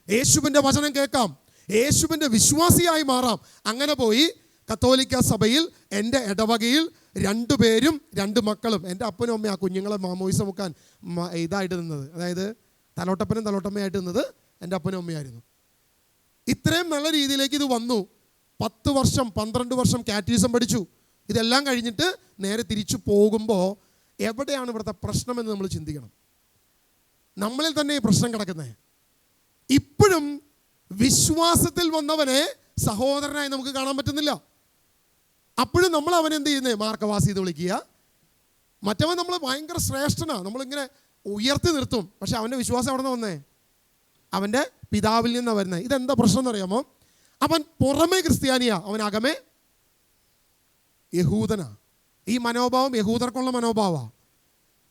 യേശുവിൻ്റെ വചനം കേൾക്കാം, യേശുവിൻ്റെ വിശ്വാസിയായി മാറാം. അങ്ങനെ പോയി കത്തോലിക്ക സഭയിൽ എൻ്റെ ഇടവകയിൽ 2 പേരും 2 മക്കളും, എൻ്റെ അപ്പനും അമ്മയും ആ കുഞ്ഞുങ്ങളെ മാമോയിസ മുക്കാൻ ഇതായിട്ട് നിന്നത്, അതായത് തലോട്ടപ്പനും തലോട്ടമ്മയായിട്ട് നിന്നത് എൻ്റെ അപ്പനും അമ്മയായിരുന്നു. ഇത്രയും നല്ല രീതിയിലേക്ക് ഇത് വന്നു. 10 വർഷം 12 വർഷം കാറ്റീസം പഠിച്ചു. ഇതെല്ലാം കഴിഞ്ഞിട്ട് നേരെ തിരിച്ചു പോകുമ്പോൾ എവിടെയാണ് ഇവിടുത്തെ പ്രശ്നമെന്ന് നമ്മൾ ചിന്തിക്കണം. നമ്മളിൽ തന്നെ ഈ പ്രശ്നം കിടക്കുന്നത്. ഇപ്പോഴും വിശ്വാസത്തിൽ വന്നവനെ സഹോദരനായി നമുക്ക് കാണാൻ പറ്റുന്നില്ല. അപ്പോഴും നമ്മൾ അവനെ എന്ത് ചെയ്യുന്നത്? മാർക്കവാസി എന്ന് വിളിക്കുക. മറ്റവൻ നമ്മൾ ഭയങ്കര ശ്രേഷ്ഠനാണ്, നമ്മളിങ്ങനെ ഉയർത്തി നിർത്തും. പക്ഷെ അവൻ്റെ വിശ്വാസം എവിടെ നിന്ന് വന്നേ? അവൻ്റെ പിതാവിൽ നിന്നാണ് വരുന്നത്. ഇതെന്താ പ്രശ്നം എന്നറിയാമോ? അവൻ പുറമേ ക്രിസ്ത്യാനിയാ, അവൻ അകമേ യഹൂദനാ. ഈ മനോഭാവം യഹൂദർക്കുള്ള മനോഭാവമാണ്.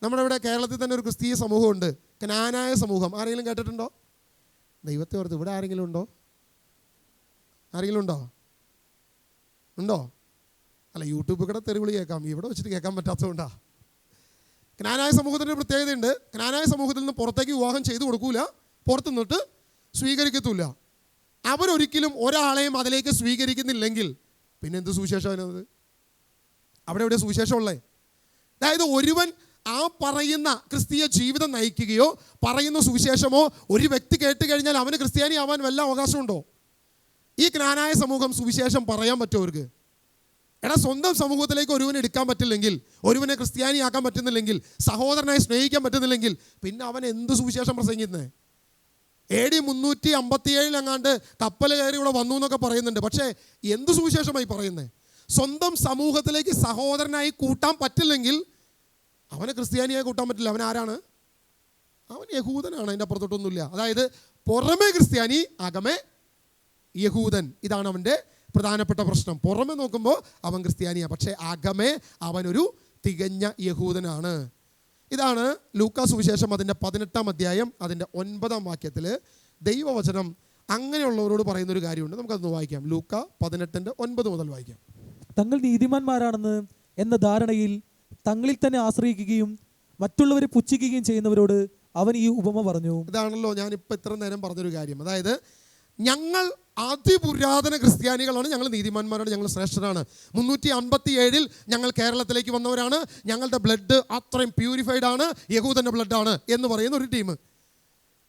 നമ്മുടെ ഇവിടെ കേരളത്തിൽ തന്നെ ഒരു ക്രിസ്തീയ സമൂഹമുണ്ട്, ക്നാനായ സമൂഹം. ആരെങ്കിലും കേട്ടിട്ടുണ്ടോ? ദൈവത്തെ ഓർത്ത് ഇവിടെ ആരെങ്കിലും ഉണ്ടോ? ആരെങ്കിലും ഉണ്ടോ? ഉണ്ടോ? അല്ല, യൂട്യൂബിൽ കൂടെ തെരുവിളി കേൾക്കാം, ഇവിടെ വെച്ചിട്ട് കേൾക്കാൻ പറ്റാത്തതുകൊണ്ടാണ്. ക്നാനായ സമൂഹത്തിൻ്റെ പ്രത്യേകതയുണ്ട്. ക്നാനായ സമൂഹത്തിൽ നിന്ന് പുറത്തേക്ക് വിവാഹം ചെയ്തു കൊടുക്കൂല, പുറത്തു നിന്നിട്ട് സ്വീകരിക്കത്തില്ല. അവരൊരിക്കലും ഒരാളെയും അതിലേക്ക് സ്വീകരിക്കുന്നില്ലെങ്കിൽ പിന്നെ എന്ത് സുവിശേഷം അതിനത്? അവിടെ എവിടെ സുവിശേഷമുള്ളേ? അതായത് ഒരുവൻ ആ പറയുന്ന ക്രിസ്തീയ ജീവിതം നയിക്കുകയോ പറയുന്ന സുവിശേഷമോ ഒരു വ്യക്തി കേട്ട് കഴിഞ്ഞാൽ അവന് ക്രിസ്ത്യാനി ആവാൻ വല്ല അവകാശമുണ്ടോ? ഈ ക്നാനായ സമൂഹം സുവിശേഷം പറയാൻ പറ്റുമോ അവർക്ക്? എടാ, സ്വന്തം സമൂഹത്തിലേക്ക് ഒരുവനെ എടുക്കാൻ പറ്റില്ലെങ്കിൽ, ഒരുവനെ ക്രിസ്ത്യാനിയാക്കാൻ പറ്റുന്നില്ലെങ്കിൽ, സഹോദരനായി സ്നേഹിക്കാൻ പറ്റുന്നില്ലെങ്കിൽ പിന്നെ അവൻ എന്ത് സുവിശേഷം പ്രസംഗിക്കുന്നത്? AD 357 എങ്ങാണ്ട് കപ്പൽ കയറി ഇവിടെ വന്നു എന്നൊക്കെ പറയുന്നുണ്ട്. പക്ഷേ എന്ത് സുവിശേഷമായി പറയുന്നത്? സ്വന്തം സമൂഹത്തിലേക്ക് സഹോദരനായി കൂട്ടാൻ പറ്റില്ലെങ്കിൽ അവനെ ക്രിസ്ത്യാനിയായി കൂട്ടാൻ പറ്റില്ല. അവൻ ആരാണ്? അവൻ യഹൂദനാണ്, അതിൻ്റെ അപ്പുറത്തോട്ടൊന്നുമില്ല. അതായത് പുറമേ ക്രിസ്ത്യാനി, അകമേ യഹൂദൻ. ഇതാണ് അവൻ്റെ പ്രധാനപ്പെട്ട പ്രശ്നം. പുറമെ നോക്കുമ്പോൾ അവൻ ക്രിസ്ത്യാനിയാണ്, പക്ഷേ അകമേ അവനൊരു തികഞ്ഞ യഹൂദനാണ്. ഇതാണ് ലൂക്കാ സുവിശേഷം അതിൻ്റെ 18-ാം അധ്യായം അതിൻ്റെ 9-ാം വാക്യത്തിൽ ദൈവവചനം അങ്ങനെയുള്ളവരോട് പറയുന്നൊരു കാര്യമുണ്ട്. നമുക്കതൊന്ന് വായിക്കാം. ലൂക്കാ 18:9 മുതൽ വായിക്കാം. തങ്ങൾ നീതിമാന്മാരാണെന്ന് എന്ന ധാരണയിൽ തങ്ങളിൽ തന്നെ ആശ്രയിക്കുകയും മറ്റുള്ളവരെ പുച്ഛിക്കുകയും ചെയ്യുന്നവരോട് അവൻ ഈ ഉപമ പറഞ്ഞു. ഇതാണല്ലോ ഞാനിപ്പോൾ ഇത്ര നേരം പറഞ്ഞൊരു കാര്യം. അതായത് ഞങ്ങൾ അതിപുരാതന ക്രിസ്ത്യാനികളാണ്, ഞങ്ങൾ നീതിമാന്മാരാണ്, ഞങ്ങൾ ശ്രേഷ്ഠരാണ്. 357 ഞങ്ങൾ കേരളത്തിലേക്ക് വന്നവരാണ്, ഞങ്ങളുടെ ബ്ലഡ് അത്രയും പ്യൂരിഫൈഡ് ആണ്, യഹൂദൻ്റെ ബ്ലഡാണ് എന്ന് പറയുന്ന ഒരു ടീം.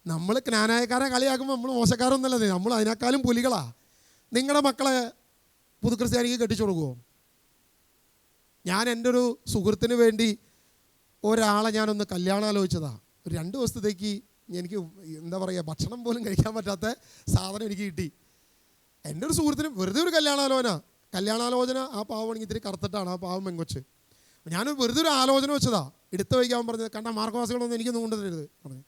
നമ്മൾ ക്നാനായക്കാരെ കളിയാക്കുമ്പോൾ നമ്മൾ മോശക്കാരൊന്നുമല്ലേ, നമ്മൾ അതിനേക്കാളും പുലികളാ. നിങ്ങളുടെ മക്കളെ പുതുക്രിസ്ത്യാനിക്ക് കെട്ടിച്ചു കൊടുക്കുമോ? ഞാൻ എൻ്റെ ഒരു സുഹൃത്തിന് വേണ്ടി ഒരാളെ ഞാനൊന്ന് കല്യാണം ആലോചിച്ചതാണ്. ഒരു 2 ദിവസത്തേക്ക് എനിക്ക് എന്താ പറയുക, ഭക്ഷണം പോലും കഴിക്കാൻ പറ്റാത്ത സാധനം എനിക്ക് കിട്ടി. എൻ്റെ ഒരു സുഹൃത്തിന് വെറുതെ ഒരു കല്യാണാലോചന. ആ പാവമാണെങ്കിൽ ഇത്തിരി കറുത്തിട്ടാണ് ആ പാവം പെങ്കൊച്ച്. ഞാൻ വെറുതെ ഒരു ആലോചന വെച്ചതാ. എടുത്തു വയ്ക്കാൻ പറഞ്ഞത്, കണ്ട മാർക്കവാസികളൊന്നും എനിക്കൊന്നും കൊണ്ടുതരരുത് പറഞ്ഞു.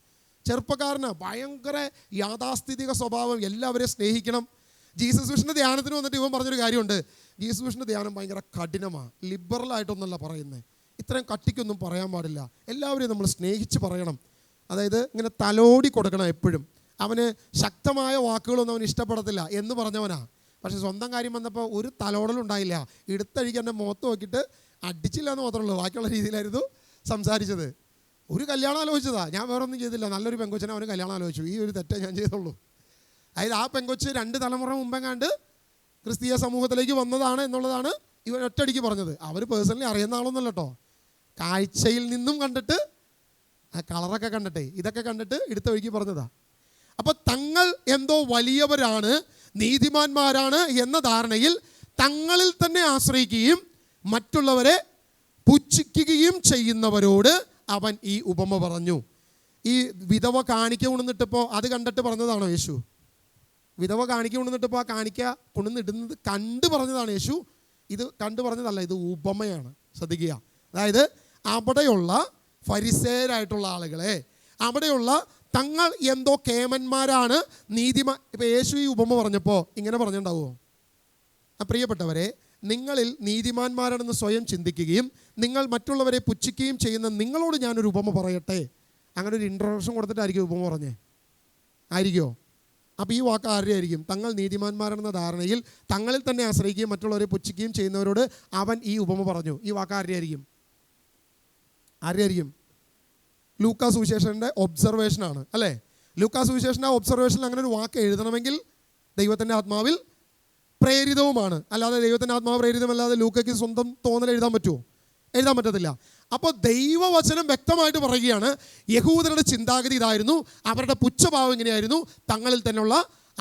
ചെറുപ്പക്കാരനാണ്, ഭയങ്കര യാഥാസ്ഥിതിക സ്വഭാവം, എല്ലാവരെയും സ്നേഹിക്കണം. ജീസസ് വിഷൻ്റെ ധ്യാനത്തിന് വന്നിട്ട് ഇവൻ പറഞ്ഞൊരു കാര്യമുണ്ട്. ജീസസ് വിഷൻ്റെ ധ്യാനം ഭയങ്കര കഠിനമാണ്, ലിബറലായിട്ടൊന്നുമല്ല പറയുന്നത്. ഇത്രയും കട്ടിക്കൊന്നും പറയാൻ പാടില്ല, എല്ലാവരെയും നമ്മൾ സ്നേഹിച്ച് പറയണം. അതായത് ഇങ്ങനെ തലോടി കൊടുക്കണം എപ്പോഴും. അവന് ശക്തമായ വാക്കുകളൊന്നും അവന് ഇഷ്ടപ്പെടത്തില്ല എന്ന് പറഞ്ഞവനാ. പക്ഷേ സ്വന്തം കാര്യം വന്നപ്പോൾ ഒരു തലോടലുണ്ടായില്ല. എടുത്തഴിക്ക് എൻ്റെ മുഖത്ത് നോക്കിയിട്ട് അടിച്ചില്ല എന്ന് മാത്രമേ ഉള്ളൂ, ബാക്കിയുള്ള രീതിയിലായിരുന്നു സംസാരിച്ചത്. ഒരു കല്യാണം ആലോചിച്ചതാ, ഞാൻ വേറെ ഒന്നും ചെയ്തില്ല. നല്ലൊരു പെങ്കൊച്ചിനെ അവന് കല്യാണം ആലോചിച്ചു. ഈ ഒരു തെറ്റേ ഞാൻ ചെയ്തുള്ളൂ. അതായത് ആ പെങ്കൊച്ച് 2 തലമുറ മുമ്പെങ്ങാണ്ട് ക്രിസ്തീയ സമൂഹത്തിലേക്ക് വന്നതാണ് എന്നുള്ളതാണ് ഇവൻ ഒറ്റയടിക്ക് പറഞ്ഞത്. അവർ പേഴ്സണലി അറിയുന്ന ആളൊന്നുമല്ല കേട്ടോ, കാഴ്ചയിൽ നിന്നും കണ്ടിട്ട്, ആ കളറൊക്കെ കണ്ടിട്ടേ, ഇതൊക്കെ കണ്ടിട്ട് എടുത്ത വഴിക്ക് പറഞ്ഞതാ. അപ്പോൾ തങ്ങൾ എന്തോ വലിയവരാണ്, നീതിമാന്മാരാണ് എന്ന ധാരണയിൽ തങ്ങളിൽ തന്നെ ആശ്രയിക്കുകയും മറ്റുള്ളവരെ പുച്ഛിക്കുകയും ചെയ്യുന്നവരോട് അവൻ ഈ ഉപമ പറഞ്ഞു. ഈ വിധവ കാണിക്ക കൊണ്ടുവന്നിട്ടിപ്പോൾ അത് കണ്ടിട്ട് പറഞ്ഞതാണോ യേശു? വിധവ കാണിക്ക കൊണ്ടുവന്നിട്ടിപ്പോൾ ആ കാണിക്ക കൊണ്ടുവന്നിടുന്നത് കണ്ടു പറഞ്ഞതാണ് യേശു. ഇത് കണ്ടു പറഞ്ഞതല്ല, ഇത് ഉപമയാണ്. ശ്രദ്ധിക്കുക. അതായത് അവിടെയുള്ള ഫരിസേയരായിട്ടുള്ള ആളുകളെ, അവിടെയുള്ള തങ്ങൾ എന്തോ കേമന്മാരാണ്, ഇപ്പോൾ യേശു ഈ ഉപമ പറഞ്ഞപ്പോൾ ഇങ്ങനെ പറഞ്ഞിട്ടുണ്ടാവുമോ? പ്രിയപ്പെട്ടവരെ, നിങ്ങളിൽ നീതിമാന്മാരാണെന്ന് സ്വയം ചിന്തിക്കുകയും നിങ്ങൾ മറ്റുള്ളവരെ പുച്ഛിക്കുകയും ചെയ്യുന്ന നിങ്ങളോട് ഞാനൊരു ഉപമ പറയട്ടെ. അങ്ങനെ ഒരു ഇൻട്രൊഡക്ഷൻ കൊടുത്തിട്ടായിരിക്കും ഉപമ പറഞ്ഞേ? ആയിരിക്കുമോ? അപ്പോൾ ഈ വാക്ക് ആരുടെ ആയിരിക്കും? തങ്ങൾ നീതിമാന്മാരെന്ന ധാരണയിൽ തങ്ങളിൽ തന്നെ ആശ്രയിക്കുകയും മറ്റുള്ളവരെ പുച്ഛിക്കുകയും ചെയ്യുന്നവരോട് അവൻ ഈ ഉപമ പറഞ്ഞു. ഈ വാക്ക് ആരുടെ ആയിരിക്കും? ലൂക്കാ സുവിശേഷൻ്റെ ഒബ്സർവേഷനാണ് അല്ലേ? ലൂക്കാ സുവിശേഷൻ്റെ ഒബ്സർവേഷനിൽ അങ്ങനെ ഒരു വാക്ക് എഴുതണമെങ്കിൽ ദൈവത്തിൻ്റെ ആത്മാവിൽ പ്രേരിതവുമാണ്. അല്ലാതെ ദൈവത്തിൻ്റെ ആത്മാവ് പ്രേരിതമല്ലാതെ ലൂക്കയ്ക്ക് സ്വന്തം തോന്നൽ എഴുതാൻ പറ്റുമോ? എഴുതാൻ പറ്റത്തില്ല. അപ്പോൾ ദൈവവചനം വ്യക്തമായിട്ട് പറയുകയാണ്, യഹൂദരുടെ ചിന്താഗതി ഇതായിരുന്നു, അവരുടെ പുച്ഛഭാവം ഇങ്ങനെയായിരുന്നു, തങ്ങളിൽ തന്നെയുള്ള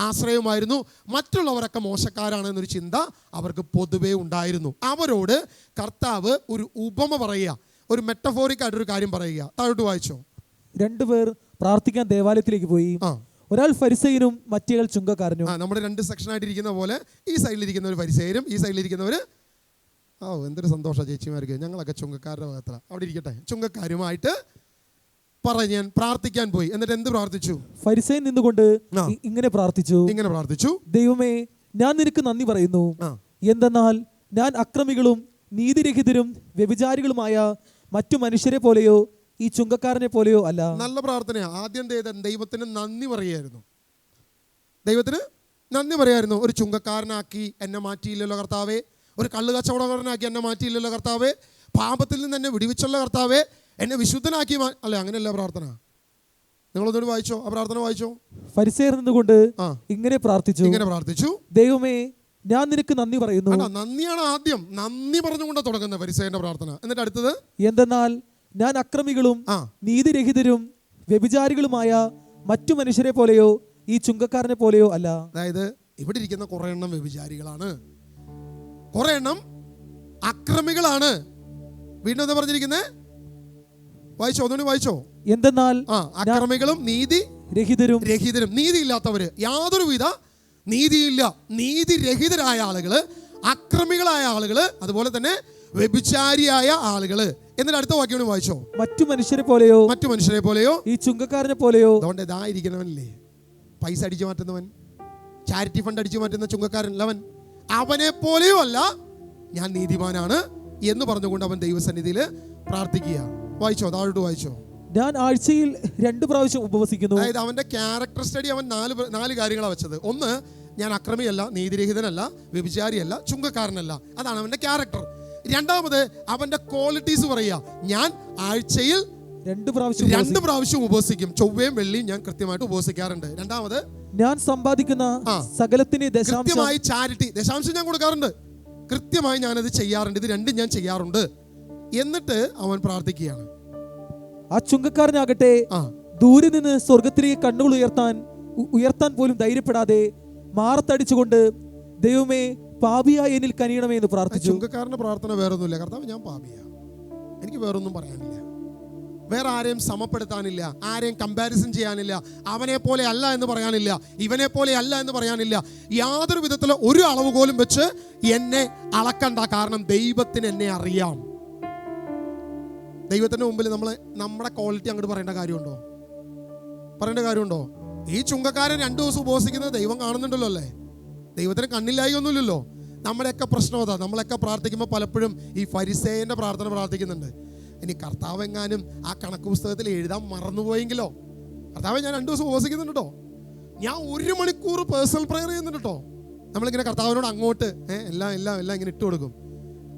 ആശ്രയമായിരുന്നു, മറ്റുള്ളവരൊക്കെ മോശക്കാരാണ് എന്നൊരു ചിന്ത അവർക്ക് പൊതുവേ ഉണ്ടായിരുന്നു. അവരോട് കർത്താവ് ഒരു ഉപമ പറയുക, ഒരു മെറ്റഫോറിക്കായിട്ടൊരു കാര്യം പറയുക. താഴോട്ട് വായിച്ചോ. രണ്ടുപേർ പ്രാർത്ഥിക്കാൻ ദേവാലയത്തിലേക്ക് പോയി. ഒരാൾ ഫരിസേയനും മറ്റേയാൾ ചുങ്കക്കാരനും. നമ്മുടെ 2 സെക്ഷനായിട്ട് ഇരിക്കുന്ന പോലെ ഈ സൈഡിലിരിക്കുന്നവർ ഫരിസേയരും ഈ സൈഡിലിരിക്കുന്നവർ എന്തൊരു സന്തോഷമാണ് ചേച്ചിമാർക്ക്, ഞങ്ങളൊക്കെ ചുങ്കക്കാരുടെ ഭാഗത്താണ്. അവിടെ ഇരിക്കട്ടെ. ചുങ്കക്കാരുമായിട്ട് ഞാൻ പ്രാർത്ഥിക്കാൻ പോയി. എന്നിട്ട് എന്ത് പ്രാർത്ഥിച്ചു? ഫരിസേയൻ നിന്നുകൊണ്ട് ഇങ്ങനെ പ്രാർത്ഥിച്ചു, ദൈവമേ, ഞാൻ നിനക്ക് നന്ദി പറയുന്നു, എന്തെന്നാൽ ഞാൻ അക്രമികളും നീതിരഹിതരും വ്യഭിചാരികളുമായ മറ്റു മനുഷ്യരെ പോലെയോ ഈ ചുങ്കക്കാരനെ പോലെയോ അല്ല. നല്ല പ്രാർത്ഥനയാ. ആദ്യം ദൈവത്തിന് നന്ദി പറയായിരുന്നു. ദൈവത്തിന് നന്ദി പറയായിരുന്നു. ഒരു ചുങ്കക്കാരനാക്കി എന്നെ മാറ്റിയില്ലല്ലോ കർത്താവേ, ഒരു കള്ളു കച്ചവടക്കാരനാക്കി എന്നെ മാറ്റിയില്ലല്ലോ കർത്താവേ, പാപത്തിൽ നിന്ന് എന്നെ വിടുവിച്ചുള്ള കർത്താവേ, എന്നെ വിശുദ്ധനാക്കി അല്ലേ? അങ്ങനെയല്ല പ്രാർത്ഥന. നിങ്ങളൊന്നോട് വായിച്ചോ, ആ പ്രാർത്ഥന വായിച്ചോ. ഫരിസേയർ നിന്നുകൊണ്ട് ഇങ്ങനെ പ്രാർത്ഥിച്ചു, ദൈവമേ, ഞാൻ നിനക്ക് നന്ദി പറയുന്നു. നന്ദിയാണ് ആദ്യം, നന്ദി പറഞ്ഞുകൊണ്ട് തുടങ്ങുന്നത് ഫരിസേയന്റെ പ്രാർത്ഥന. എന്നിട്ട് അടുത്തത്, എന്തെന്നാൽ ഞാൻ അക്രമികളും നീതിരഹിതരും വ്യഭിചാരികളുമായ മറ്റു മനുഷ്യരെ പോലെയോ ഈ ചുങ്കക്കാരനെ പോലെയോ അല്ല. അതായത് ഇവിടെ ഇരിക്കുന്ന കുറെ എണ്ണം വ്യഭിചാരികളാണ്, കുറെ എണ്ണം അക്രമികളാണ്. വീണ്ടും എന്താ പറഞ്ഞിരിക്കുന്നത്? വായിച്ചോ, ഒന്നുകൂടി വായിച്ചോ. എന്തെന്നാൽ അക്രമികളും നീതിരഹിതരും, നീതിയില്ലാത്തവര്, യാതൊരുവിധ നീതിയില്ല, നീതിരഹിതരായ ആളുകള്, അക്രമികളായ ആളുകള്, അതുപോലെ തന്നെ വ്യഭിചാരിയായ ആളുകള്. എന്നിട്ട് അടുത്ത വാക്യം വായിച്ചോ. മറ്റു മനുഷ്യരെ പോലെയോ ഈ ചുങ്കക്കാരനെ പോലെയോ. അതുകൊണ്ട് ഇതായിരിക്കണവനല്ലേ പൈസ അടിച്ചു മാറ്റുന്നവൻ, ചാരിറ്റി ഫണ്ട് അടിച്ചു മാറ്റുന്ന ചുങ്കക്കാരൻ അവൻ, അവനെ പോലെയോ അല്ല, ഞാൻ നീതിമാനാണ് എന്ന് പറഞ്ഞുകൊണ്ട് അവൻ ദൈവസന്നിധിയിൽ പ്രാർത്ഥിക്കുക. വായിച്ചോ, താഴോട്ട് വായിച്ചോ. ഞാൻ ആഴ്ചയിൽ 2 പ്രാവശ്യം ഉപവസിക്കുന്നു. അതായത് അവന്റെ ക്യാരക്ടർ സ്റ്റഡി അവൻ 4 കാര്യങ്ങളാണ് വെച്ചത്. ഒന്ന്, ഞാൻ അക്രമിയല്ല, നീതിരഹിതനല്ല, വ്യഭിചാരിയല്ല, ചുങ്കക്കാരനല്ല. അതാണ് അവന്റെ ക്യാരക്ടർ. രണ്ടാമത് അവന്റെ ക്വാളിറ്റീസ് പറയുക, ഞാൻ ആഴ്ചയിൽ 2 പ്രാവശ്യം ഉപവസിക്കും, ചൊവ്വയും വെള്ളിയും ഞാൻ കൃത്യമായിട്ട് ഉപവസിക്കാറുണ്ട്. രണ്ടാമത്, ഞാൻ സമ്പാദിക്കുന്ന സകലത്തിന് കൃത്യമായി ചാരിറ്റി, ദശാംശം ഞാൻ കൊടുക്കാറുണ്ട്, കൃത്യമായി ഞാനത് ചെയ്യാറുണ്ട്. ഇത് 2 ഞാൻ ചെയ്യാറുണ്ട്. എന്നിട്ട് അവൻ പ്രാർത്ഥിക്കുകയാണ്. ആ ചുങ്കക്കാരനാകട്ടെ ദൂരെ നിന്ന് സ്വർഗത്തിലേക്ക് കണ്ണുകൾ ഉയർത്താൻ പോലും ധൈര്യപ്പെടാതെ മാറത്തടിച്ചുകൊണ്ട്, ദൈവമേ, പാപിയായ എന്നിൽ കനിയണമേ എന്ന് പ്രാർത്ഥിച്ചു. ചുങ്കക്കാരന്റെ പ്രാർത്ഥന വേറൊന്നുമില്ല, കർത്താവ് ഞാൻ പാപിയാ, എനിക്ക് വേറൊന്നും പറയാനില്ല, വേറെ ആരെയും സമപ്പെടുത്താനില്ല, ആരെയും കമ്പാരിസൺ ചെയ്യാനില്ല, അവനെ പോലെ അല്ല എന്ന് പറയാനില്ല, ഇവനെ പോലെ അല്ല എന്ന് പറയാനില്ല. യാതൊരു വിധത്തിലുള്ള ഒരു അളവുകോലും വെച്ച് എന്നെ അളക്കണ്ട. കാരണം ദൈവത്തിന് എന്നെ അറിയാം. ദൈവത്തിന്റെ മുമ്പിൽ നമ്മുടെ ക്വാളിറ്റി അങ്ങോട്ട് പറയേണ്ട കാര്യമുണ്ടോ? ഈ ചുങ്കക്കാരൻ 2 ദിവസം ഉപവസിക്കുന്നത് ദൈവം കാണുന്നുണ്ടല്ലോ അല്ലേ? ദൈവത്തിന് കണ്ണില്ലായി ഒന്നുമില്ലല്ലോ. നമ്മുടെയൊക്കെ പ്രശ്നം അതാ. നമ്മളൊക്കെ പ്രാർത്ഥിക്കുമ്പോൾ പലപ്പോഴും ഈ ഫരിസേയന്റെ പ്രാർത്ഥന പ്രാർത്ഥിക്കുന്നുണ്ട്. ഇനി കർത്താവ് എങ്ങാനും ആ കണക്ക് പുസ്തകത്തിൽ എഴുതാൻ മറന്നുപോയെങ്കിലോ? കർത്താവ്, ഞാൻ 2 ദിവസം ഉപവസിക്കുന്നുണ്ട് കേട്ടോ, ഞാൻ 1 മണിക്കൂർ പേഴ്സണൽ പ്രയർ ചെയ്യുന്നുണ്ട് കേട്ടോ. നമ്മളിങ്ങനെ കർത്താവിനോട് അങ്ങോട്ട് എല്ലാം ഇങ്ങനെ ഇട്ട് കൊടുക്കും.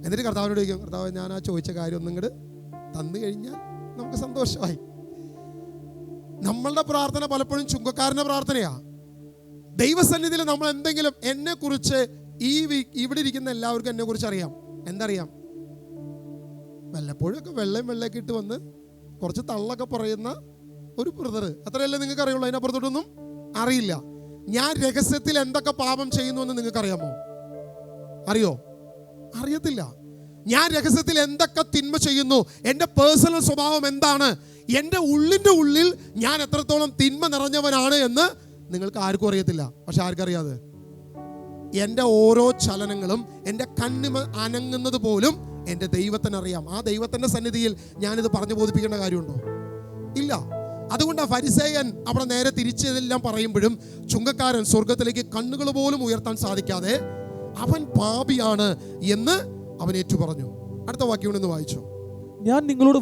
എന്നിട്ട് കർത്താവിനോട് ചോദിക്കും, കർത്താവ്, ഞാൻ ആ ചോദിച്ച കാര്യം ഒന്നും ഇങ്ങോട്ട് തന്നു കഴിഞ്ഞാൽ നമുക്ക് സന്തോഷമായി. നമ്മളുടെ പ്രാർത്ഥന പലപ്പോഴും ചുങ്കക്കാരന്റെ പ്രാർത്ഥനയാ. ദൈവസന്നിധിയിൽ നമ്മൾ എന്തെങ്കിലും, എന്നെ കുറിച്ച് ഇവിടെ ഇരിക്കുന്ന എല്ലാവർക്കും എന്നെ കുറിച്ച് അറിയാം. എന്തറിയാം? വല്ലപ്പോഴും ഒക്കെ വെള്ളയൊക്കെ ഇട്ട് വന്ന് കുറച്ച് തള്ളൊക്കെ പറയുന്ന ഒരു ബ്രദർ, അത്രയല്ലേ നിങ്ങൾക്ക് അറിയുള്ളൂ. അതിനപ്പുറത്തോട്ടൊന്നും അറിയില്ല. ഞാൻ രഹസ്യത്തിൽ എന്തൊക്കെ പാപം ചെയ്യുന്നു എന്ന് നിങ്ങൾക്ക് അറിയാമോ? അറിയത്തില്ല. ഞാൻ രഹസ്യത്തിൽ എന്തൊക്കെ തിന്മ ചെയ്യുന്നു, എൻ്റെ പേഴ്സണൽ സ്വഭാവം എന്താണ്, എൻ്റെ ഉള്ളിൻ്റെ ഉള്ളിൽ ഞാൻ എത്രത്തോളം തിന്മ നിറഞ്ഞവനാണ് എന്ന് നിങ്ങൾക്ക് ആർക്കും അറിയത്തില്ല. പക്ഷെ ആർക്കറിയാതെ? എൻ്റെ ഓരോ ചലനങ്ങളും, എൻ്റെ കണ്ണിമ അനങ്ങുന്നത് പോലും എൻ്റെ ദൈവത്തിനറിയാം. ആ ദൈവത്തിൻ്റെ സന്നിധിയിൽ ഞാനിത് പറഞ്ഞു ബോധിപ്പിക്കേണ്ട കാര്യമുണ്ടോ? ഇല്ല. അതുകൊണ്ട് ആ ഫരിസേയൻ അവിടെ നേരെ തിരിച്ചെല്ലാം പറയുമ്പോഴും ചുങ്കക്കാരൻ സ്വർഗത്തിലേക്ക് കണ്ണുകൾ പോലും ഉയർത്താൻ സാധിക്കാതെ അവൻ പാപിയാണ് എന്ന് അവൻ ഏറ്റു പറഞ്ഞു. അടുത്ത വാക്യം ഒന്ന് വായിച്ചു. ഞാൻ നിങ്ങളോട്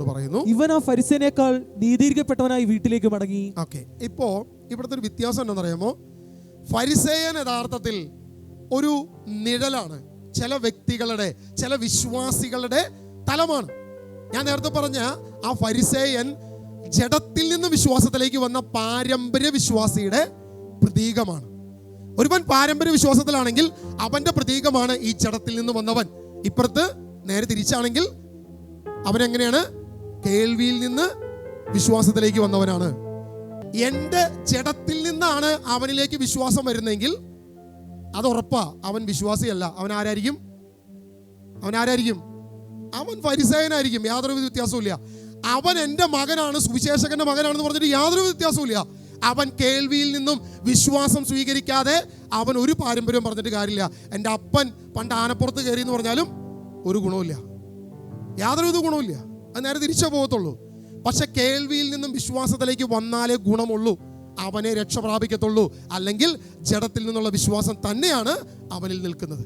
പറയുന്നു ഇവൻ ആ ഫരിസേയനേക്കാൾ നീതീകരിക്കപ്പെട്ടവനായി വീട്ടിലേക്ക് മടങ്ങി. ഓക്കെ, ഇപ്പോ ഇവിടുത്തെ ഒരു വ്യത്യാസം എന്താണെന്നറിയാമോ? ഫരിസേയൻ യഥാർത്ഥത്തിൽ ഒരു നിഴലാണ്, ചില വ്യക്തികളുടെ, ചില വിശ്വാസികളുടെ തലമാണ്. ഞാൻ നേരത്തെ പറഞ്ഞ ആ ഫരിസേയൻ ജഡത്തിൽ നിന്ന് വിശ്വാസത്തിലേക്ക് വന്ന പാരമ്പര്യ വിശ്വാസിയുടെ പ്രതീകമാണ്. ഒരുവൻ പാരമ്പര്യ വിശ്വാസത്തിലാണെങ്കിൽ അവന്റെ പ്രതീകമാണ് ഈ ജഡത്തിൽ നിന്ന് വന്നവൻ. ഇപ്പുറത്ത് നേരെ തിരിച്ചാണെങ്കിൽ അവനെങ്ങനെയാണ്? കേൾവിയിൽ നിന്ന് വിശ്വാസത്തിലേക്ക് വന്നവനാണ്. എന്റെ ജഡത്തിൽ നിന്നാണ് അവനിലേക്ക് വിശ്വാസം വരുന്നതെങ്കിൽ അത് ഉറപ്പാ, അവൻ വിശ്വാസിയല്ല. അവൻ ആരായിരിക്കും? അവൻ ഫരിസേയനായിരിക്കും. യാതൊരു വ്യത്യാസവും ഇല്ല. അവൻ എൻ്റെ മകനാണ്, സുവിശേഷകന്റെ മകനാണെന്ന് പറഞ്ഞിട്ട് യാതൊരു വ്യത്യാസവും ഇല്ല. അവൻ കേൾവിയിൽ നിന്നും വിശ്വാസം സ്വീകരിക്കാതെ അവൻ ഒരു പാരമ്പര്യം പറഞ്ഞിട്ട് കാര്യമില്ല. എൻ്റെ അപ്പൻ പണ്ട് ആനപ്പുറത്ത് കയറി എന്ന് പറഞ്ഞാലും ഒരു ഗുണവുമില്ല, യാതൊരു ഗുണവുമില്ല. അത് നേരെ തിരിച്ചേ പോകത്തുള്ളൂ. പക്ഷെ കേൾവിയിൽ നിന്നും വിശ്വാസത്തിലേക്ക് വന്നാലേ ഗുണമുള്ളൂ, അവനെ രക്ഷ പ്രാപിക്കത്തുള്ളൂ. അല്ലെങ്കിൽ ജഡത്തിൽ നിന്നുള്ള വിശ്വാസം തന്നെയാണ് അവനിൽ നിൽക്കുന്നത്,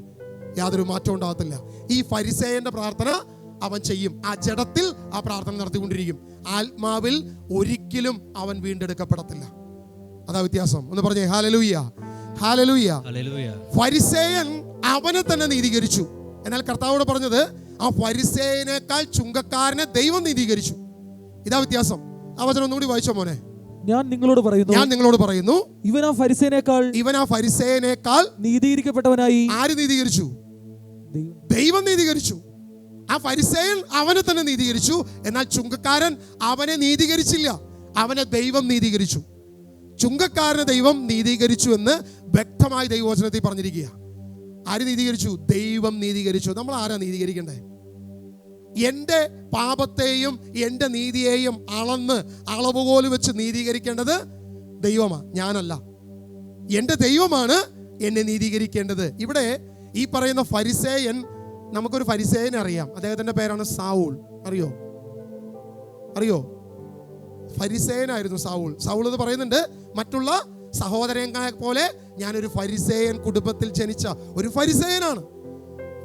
യാതൊരു മാറ്റവും ഉണ്ടാകത്തില്ല. ഈ ഫരിസേയന്റെ പ്രാർത്ഥന അവൻ ചെയ്യും, ആ ജഡത്തിൽ ആ പ്രാർത്ഥന നടത്തിക്കൊണ്ടിരിക്കും. ആത്മാവിൽ ഒരിക്കലും അവൻ വീണ്ടെടുക്കപ്പെടത്തില്ല. അതാ വ്യത്യാസം. ഒന്ന് പറഞ്ഞേ ഹല്ലേലൂയ, ഹല്ലേലൂയ. ഫരിസേയൻ അവനെ തന്നെ നീതീകരിച്ചു. എന്നാൽ കർത്താവോട് പറഞ്ഞത് ആ ഫരിസേയനേക്കാൾ ചുങ്കക്കാരനെ ദൈവം നീതീകരിച്ചു. ഇതാ വ്യത്യാസം. ആ വചനം ഒന്നുകൂടി വായിച്ചോ മോനെ. ഞാൻ നിങ്ങളോട് പറയുന്നു ഇവൻ ആ ഫരിസേയനേക്കാൾ നീതീകരിക്കപ്പെട്ടവനായി. ആര് നീതീകരിച്ചു? ദൈവം നീതീകരിച്ചു. ആ ഫരിസേയൻ അവനെ തന്നെ നീതീകരിച്ചു. എന്നാൽ ചുങ്കക്കാരൻ അവനെ നീതീകരിച്ചില്ല, അവനെ ദൈവം നീതീകരിച്ചു. ചുങ്കക്കാരനെ ദൈവം നീതീകരിച്ചു എന്ന് വ്യക്തമായി ദൈവവചനത്തിൽ പറഞ്ഞിരിക്കുക. ആര് നീതീകരിച്ചു? ദൈവം നീതീകരിച്ചു. നമ്മൾ ആരാ നീതീകരിക്കണ്ടേ? എൻ്റെ പാപത്തെയും എൻ്റെ നീതിയെയും അളവുകോല് വെച്ച് നീതീകരിക്കേണ്ടത് ദൈവമാണ്, ഞാനല്ല. എൻ്റെ ദൈവമാണ് എന്നെ നീതീകരിക്കേണ്ടത്. ഇവിടെ ഈ പറയുന്ന ഫരിസേയൻ, നമുക്കൊരു ഫരിസേയനെ അറിയാം. അദ്ദേഹത്തിൻ്റെ പേരാണ് സാവൂൾ. അറിയോ? ഫരിസേയനായിരുന്നു സാവൂൾ. സാവൂൾ എന്ന് പറയുന്നുണ്ട്, മറ്റുള്ള സഹോദരങ്ങളെ പോലെ ഞാനൊരു ഫരിസേയൻ കുടുംബത്തിൽ ജനിച്ച ഒരു ഫരിസേയനാണ്.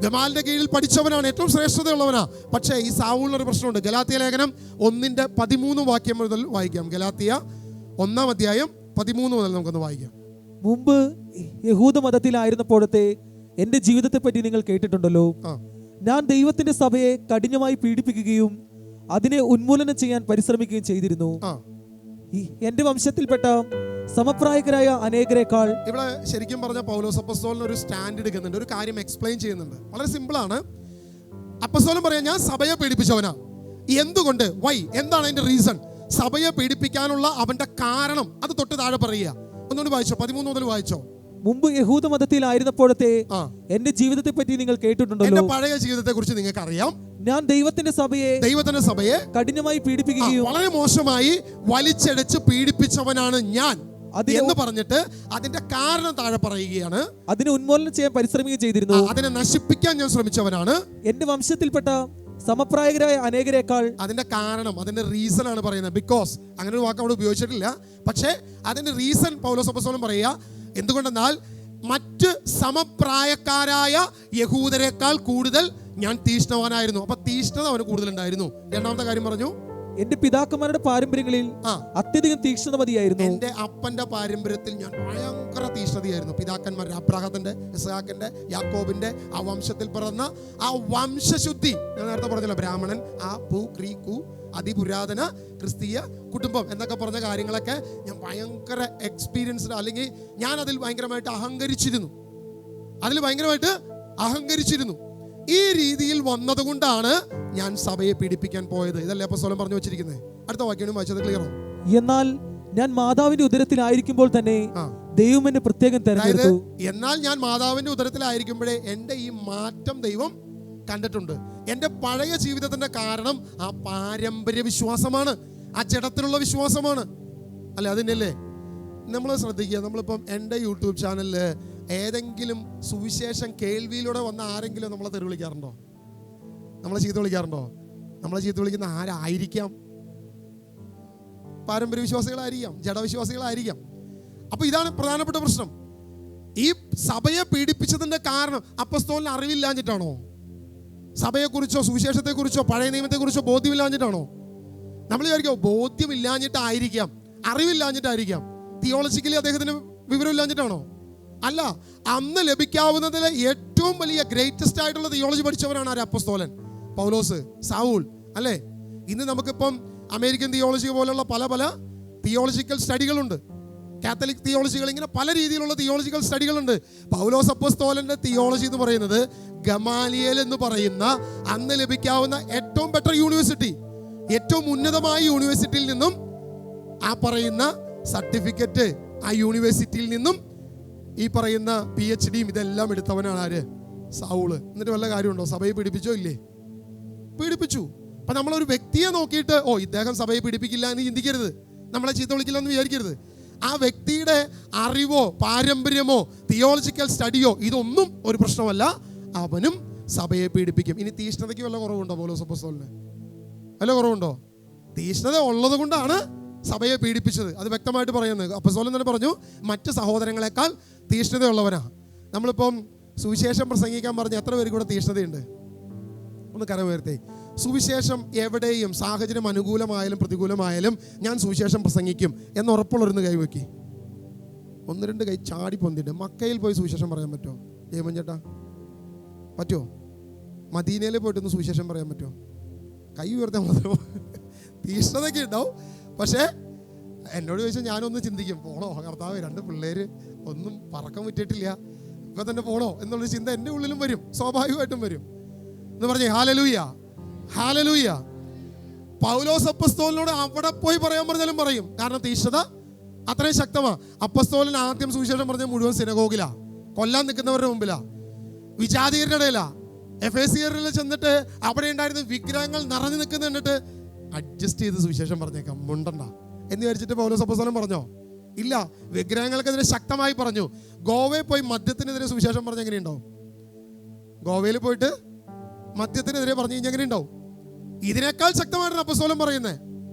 ഗമാലിന്റെ കീഴിൽ പഠിച്ചവനാണ്, ഏറ്റവും ശ്രേഷ്ഠതയുള്ളവനാ. പക്ഷേ ഈ സാവൂളിനൊരു പ്രശ്നമുണ്ട്. ഗലാത്യ ലേഖനം 1:13 മുതൽ വായിക്കാം. ഗലാത്യ 1:13 മുതൽ നമുക്കൊന്ന് വായിക്കാം. മുമ്പ് യഹൂദ മതത്തിലായിരുന്നപ്പോഴത്തെ എന്റെ ജീവിതത്തെ പറ്റി നിങ്ങൾ കേട്ടിട്ടുണ്ടല്ലോ. ഞാൻ ദൈവത്തിന്റെ സഭയെ കഠിനമായി പീഡിപ്പിക്കുകയും അതിനെ ഉന്മൂലനം ചെയ്യാൻ പരിശ്രമിക്കുകയും ചെയ്തിരുന്നു. എന്റെ വംശത്തിൽപ്പെട്ട സമപ്രായകരായ അനേകരെക്കാൾ. ഇവിടെ ശരിക്കും പറഞ്ഞ പൗലോസ് അപ്പോസ്തലൻ ഒരു സ്റ്റാൻഡ് എടുക്കുന്നുണ്ട്, ഒരു കാര്യം എക്സ്പ്ലെയിൻ ചെയ്യുന്നുണ്ട്. വളരെ സിമ്പിളാണ്. അപ്പോസ്തലൻ പറയാം, ഞാൻ സഭയെ പീഡിപ്പിച്ചവനാ. എന്തുകൊണ്ട്? വൈ? എന്താണ് അതിന്റെ റീസൺ? സഭയെ പീഡിപ്പിക്കാനുള്ള അവന്റെ കാരണം അത് തൊട്ട് താഴെ പറയുക. ഒന്നുകൂടി വായിച്ചോ, 13 മുതൽ വായിച്ചോ. മുമ്പ് യഹൂദ മതത്തിലായിരുന്നപ്പോഴത്തെ എന്റെ ജീവിതത്തെ പറ്റി നിങ്ങൾ കേട്ടിട്ടുണ്ടല്ലോ. എന്റെ പഴയ ജീവിതത്തെ കുറിച്ച് നിങ്ങൾക്ക് അറിയാം. ഞാൻ ദൈവത്തിന്റെ സഭയെ കഠിനമായി പീഡിപ്പിക്കുകയും വളരെ മോശമായി വലിച്ചെടുച്ച് പീഡിപ്പിച്ചവനാണ് ഞാൻ എന്ന് പറഞ്ഞിട്ട് അതിന്റെ കാരണം താഴെ പറയുകയാണ്. അതിനെ ഉന്മൂലനം ചെയ്യാൻ പരിശ്രമിക്കുകയും ചെയ്തിരുന്നു. അതിനെ നശിപ്പിക്കാൻ ഞാൻ ശ്രമിച്ചവനാണ്. എന്റെ വംശത്തിൽപ്പെട്ട സമപ്രായകരായ അനേകരെക്കാൾ. അതിന്റെ കാരണം, അതിന്റെ റീസൺ ആണ് പറയുന്നത്. ബിക്കോസ് അങ്ങനെ ഒരു വാക്ക് അവിടെ ഉപയോഗിച്ചിട്ടില്ല. പക്ഷേ അതിന്റെ റീസൺ പൗലോസ് അപ്പോസ്തലൻ പറയുക. എന്തുകൊണ്ടെന്നാൽ മറ്റ് സമപ്രായക്കാരായ യഹൂദരെക്കാൾ കൂടുതൽ ഞാൻ തീഷ്ണവാനായിരുന്നു. അപ്പൊ തീഷ്ണത അവന് കൂടുതലുണ്ടായിരുന്നു. രണ്ടാമത്തെ കാര്യം പറഞ്ഞു, എന്റെ പിതാക്കന്മാരുടെ പാരമ്പര്യങ്ങളിൽ അത്യധികം തീക്ഷ്ണത മതിയായിരുന്നു. എന്റെ അപ്പന്റെ പാരമ്പര്യത്തിൽ ഞാൻ ഭയങ്കര തീക്ഷ്ണതയായിരുന്നു. പിതാക്കന്മാരുടെ, അബ്രാഹത്തിന്റെ, ഇസ്ഹാക്കിന്റെ, യാക്കോബിന്റെ ആ വംശത്തിൽ പിറന്ന ആ വംശശുദ്ധി. ഞാൻ നേരത്തെ പറഞ്ഞല്ലോ, ബ്രാഹ്മണൻ, ആ പു ക്രീ കു, അതിപുരാതന ക്രിസ്തീയ കുടുംബം എന്നൊക്കെ പറഞ്ഞ കാര്യങ്ങളൊക്കെ ഞാൻ ഭയങ്കര എക്സ്പീരിയൻസ്ഡ്, അല്ലെങ്കിൽ ഞാൻ അതിൽ ഭയങ്കരമായിട്ട് അഹങ്കരിച്ചിരുന്നു. ഈ രീതിയിൽ വന്നതുകൊണ്ടാണ് ഞാൻ സഭയെ പീഡിപ്പിക്കാൻ പോയത്. ഇതല്ലേ അപ്പോസ്തലൻ പറഞ്ഞു വെച്ചിരിക്കുന്നത്. അടുത്ത വാക്യം വായിച്ചത് ക്ലിയർ ആവും. എന്നാൽ ഞാൻ മാതാവിന്റെ ഉദരത്തിലായിരിക്കുമ്പോൾ തന്നെ ദൈവം എന്നെ പ്രത്യേകം തെരഞ്ഞെടുത്തു. എന്നാൽ ഞാൻ മാതാവിന്റെ ഉദരത്തിലായിരിക്കുമ്പോഴേ എൻ്റെ ഈ മാറ്റം ദൈവം കണ്ടിട്ടുണ്ട്. എൻ്റെ പഴയ ജീവിതത്തിന്റെ കാരണം ആ പാരമ്പര്യ വിശ്വാസമാണ്, ആ ജഡത്തിലുള്ള വിശ്വാസമാണ്. അല്ലെ? അതിനല്ലേ നമ്മൾ ശ്രദ്ധിക്കുക. നമ്മളിപ്പം എൻ്റെ യൂട്യൂബ് ചാനലിൽ ഏതെങ്കിലും സുവിശേഷം കേൾവിയിലൂടെ വന്ന ആരെങ്കിലും നമ്മളെ തെറി വിളിക്കാറുണ്ടോ? നമ്മളെ ചീത്ത വിളിക്കാറുണ്ടോ? നമ്മളെ ചീത്ത വിളിക്കുന്ന ആരായിരിക്കാം? പാരമ്പര്യ വിശ്വാസികളായിരിക്കാം, ജഡവിശ്വാസികളായിരിക്കാം. അപ്പൊ ഇതാണ് പ്രധാനപ്പെട്ട പ്രശ്നം. ഈ സഭയെ പീഡിപ്പിച്ചതിന്റെ കാരണം അപ്പോസ്തലന് അറിവില്ലാഞ്ഞിട്ടാണോ? സഭയെക്കുറിച്ചോ സുവിശേഷത്തെക്കുറിച്ചോ പഴയ നിയമത്തെക്കുറിച്ചോ ബോധ്യമില്ലാഞ്ഞിട്ടാണോ? നമ്മൾ വിചാരിക്കും ബോധ്യമില്ലാഞ്ഞിട്ടായിരിക്കാം, അറിവില്ലാഞ്ഞിട്ടായിരിക്കാം, തിയോളജിക്കലി അദ്ദേഹത്തിന് വിവരമില്ലാഞ്ഞിട്ടാണോ? അല്ല. അന്ന് ലഭിക്കാവുന്നതിലെ ഏറ്റവും വലിയ ഗ്രേറ്റസ്റ്റ് ആയിട്ടുള്ള തിയോളജി പഠിച്ചവരാണ് ആര്? അപ്പോസ്തലൻ, പൗലോസ്, സാവൂൾ. അല്ലേ? ഇന്ന് നമുക്കിപ്പം അമേരിക്കൻ തിയോളജി പോലുള്ള പല തിയോളജിക്കൽ സ്റ്റഡികളുണ്ട്. കാത്തലിക് തിയോളജികൾ, ഇങ്ങനെ പല രീതിയിലുള്ള തിയോളജിക്കൽ സ്റ്റഡികളുണ്ട്. പൗലോസ് അപ്പോസ്തലന്റെ തിയോളജി എന്ന് പറയുന്നത് ഗമാലിയേൽ എന്ന് പറയുന്ന അന്ന് ലഭിക്കാവുന്ന ഏറ്റവും ബെറ്റർ യൂണിവേഴ്സിറ്റി, ഏറ്റവും ഉന്നതമായ യൂണിവേഴ്സിറ്റിയിൽ നിന്നും ആ പറയുന്ന സർട്ടിഫിക്കറ്റ്, ആ യൂണിവേഴ്സിറ്റിയിൽ നിന്നും ഈ പറയുന്ന PhD ഇതെല്ലാം എടുത്തവനാണ് ആര്? സൗള്. എന്നിട്ട് വല്ല കാര്യമുണ്ടോ? സഭയെ പീഡിപ്പിച്ചോ? ഇല്ലേ, പീഡിപ്പിച്ചു. അപ്പൊ നമ്മളൊരു വ്യക്തിയെ നോക്കിയിട്ട് ഓ ഇദ്ദേഹം സഭയെ പീഡിപ്പിക്കില്ല എന്ന് ചിന്തിക്കരുത്, നമ്മളെ ചീത്ത വിളിക്കില്ല എന്ന് വിചാരിക്കരുത്. ആ വ്യക്തിയുടെ അറിവോ പാരമ്പര്യമോ തിയോളജിക്കൽ സ്റ്റഡിയോ ഇതൊന്നും ഒരു പ്രശ്നമല്ല, അവനും സഭയെ പീഡിപ്പിക്കും. ഇനി തീഷ്ണതയ്ക്ക് വല്ല കുറവുണ്ടോ പൗലോസ് അപ്പോസ്തലന്? വല്ല കുറവുണ്ടോ? തീഷ്ണത ഉള്ളത് കൊണ്ടാണ് സഭയെ പീഡിപ്പിച്ചത്. അത് വ്യക്തമായിട്ട് പറയുന്നത് അപ്പോസ്തലൻ തന്നെ പറഞ്ഞു, മറ്റ് സഹോദരങ്ങളെക്കാൾ തീഷ്ണതയുള്ളവനാ. നമ്മളിപ്പം സുവിശേഷം പ്രസംഗിക്കാൻ പറഞ്ഞ എത്ര പേർക്ക് കൂടെ തീഷ്ണതയുണ്ട്? ഒന്ന് കരമുയർത്തേ. സുവിശേഷം എവിടെയും സാഹചര്യം അനുകൂലമായാലും പ്രതികൂലമായാലും ഞാൻ സുവിശേഷം പ്രസംഗിക്കും എന്ന് ഉറപ്പുള്ളൊരുന്ന് കൈവയ്ക്കി. 1-2 കൈ ചാടി പൊന്തിട്ട് മക്കയിൽ പോയി സുവിശേഷം പറയാൻ പറ്റുമോ? ജയമൻ ചേട്ടാ പറ്റുമോ? മദീനയിൽ പോയിട്ടൊന്ന് സുവിശേഷം പറയാൻ പറ്റുമോ? കൈ ഉയർത്താൻ മാത്രമോ? തീഷ്ണതയൊക്കെ ഉണ്ടാവും. പക്ഷേ എന്നോട് ചോദിച്ചാൽ ഞാനൊന്ന് ചിന്തിക്കും, പോണോ കർത്താവ്, 2 പിള്ളേര് ഒന്നും പറക്കം വിറ്റിട്ടില്ല, ഇപ്പൊ തന്നെ പോണോ എന്നുള്ളൊരു ചിന്ത എൻ്റെ ഉള്ളിലും വരും, സ്വാഭാവികമായിട്ടും വരും എന്ന് പറഞ്ഞേ. Hallelujah, hallelujah. പൗലോസ് അപ്പോസ്തലനോട് അവിടെ പോയി പറയാൻ പറഞ്ഞാലും പറയും, കാരണം തീഷ്ണത അത്രയും ശക്തമാണ്. അപ്പോസ്തലൻ ആദ്യം സുവിശേഷം പറഞ്ഞ മുഴുവൻ സിനഗോഗിലാ, കൊല്ലാൻ നിൽക്കുന്നവരുടെ മുമ്പിലാ, വിജാതിയരുടെ ഇടയിലാ. എഫേസിയറിൽ ചെന്നിട്ട് അവിടെ ഉണ്ടായിരുന്ന വിഗ്രഹങ്ങൾ നിറഞ്ഞു നിൽക്കുന്ന കണ്ടിട്ട് അഡ്ജസ്റ്റ് ചെയ്ത് സുവിശേഷം പറഞ്ഞേക്കാം, മുണ്ടണ്ട എന്ന് വിചാരിച്ചിട്ട് പൗലോസ് അപ്പോസ്തലൻ പറഞ്ഞോ? ഇല്ല, വിഗ്രഹങ്ങൾക്കെതിരെ ശക്തമായി പറഞ്ഞു. ഗോവയിൽ പോയി മദ്യത്തിനെതിരെ സുവിശേഷം പറഞ്ഞ എങ്ങനെയുണ്ടാവും? ഗോവയിൽ പോയിട്ട് മദ്യത്തിനെതിരെ പറഞ്ഞു കഴിഞ്ഞാൽ എങ്ങനെയുണ്ടാവും? ഇതിനേക്കാൾ ശക്തമായിട്ടാണ് അപ്പോസ്തലൻ പറയുന്നത്.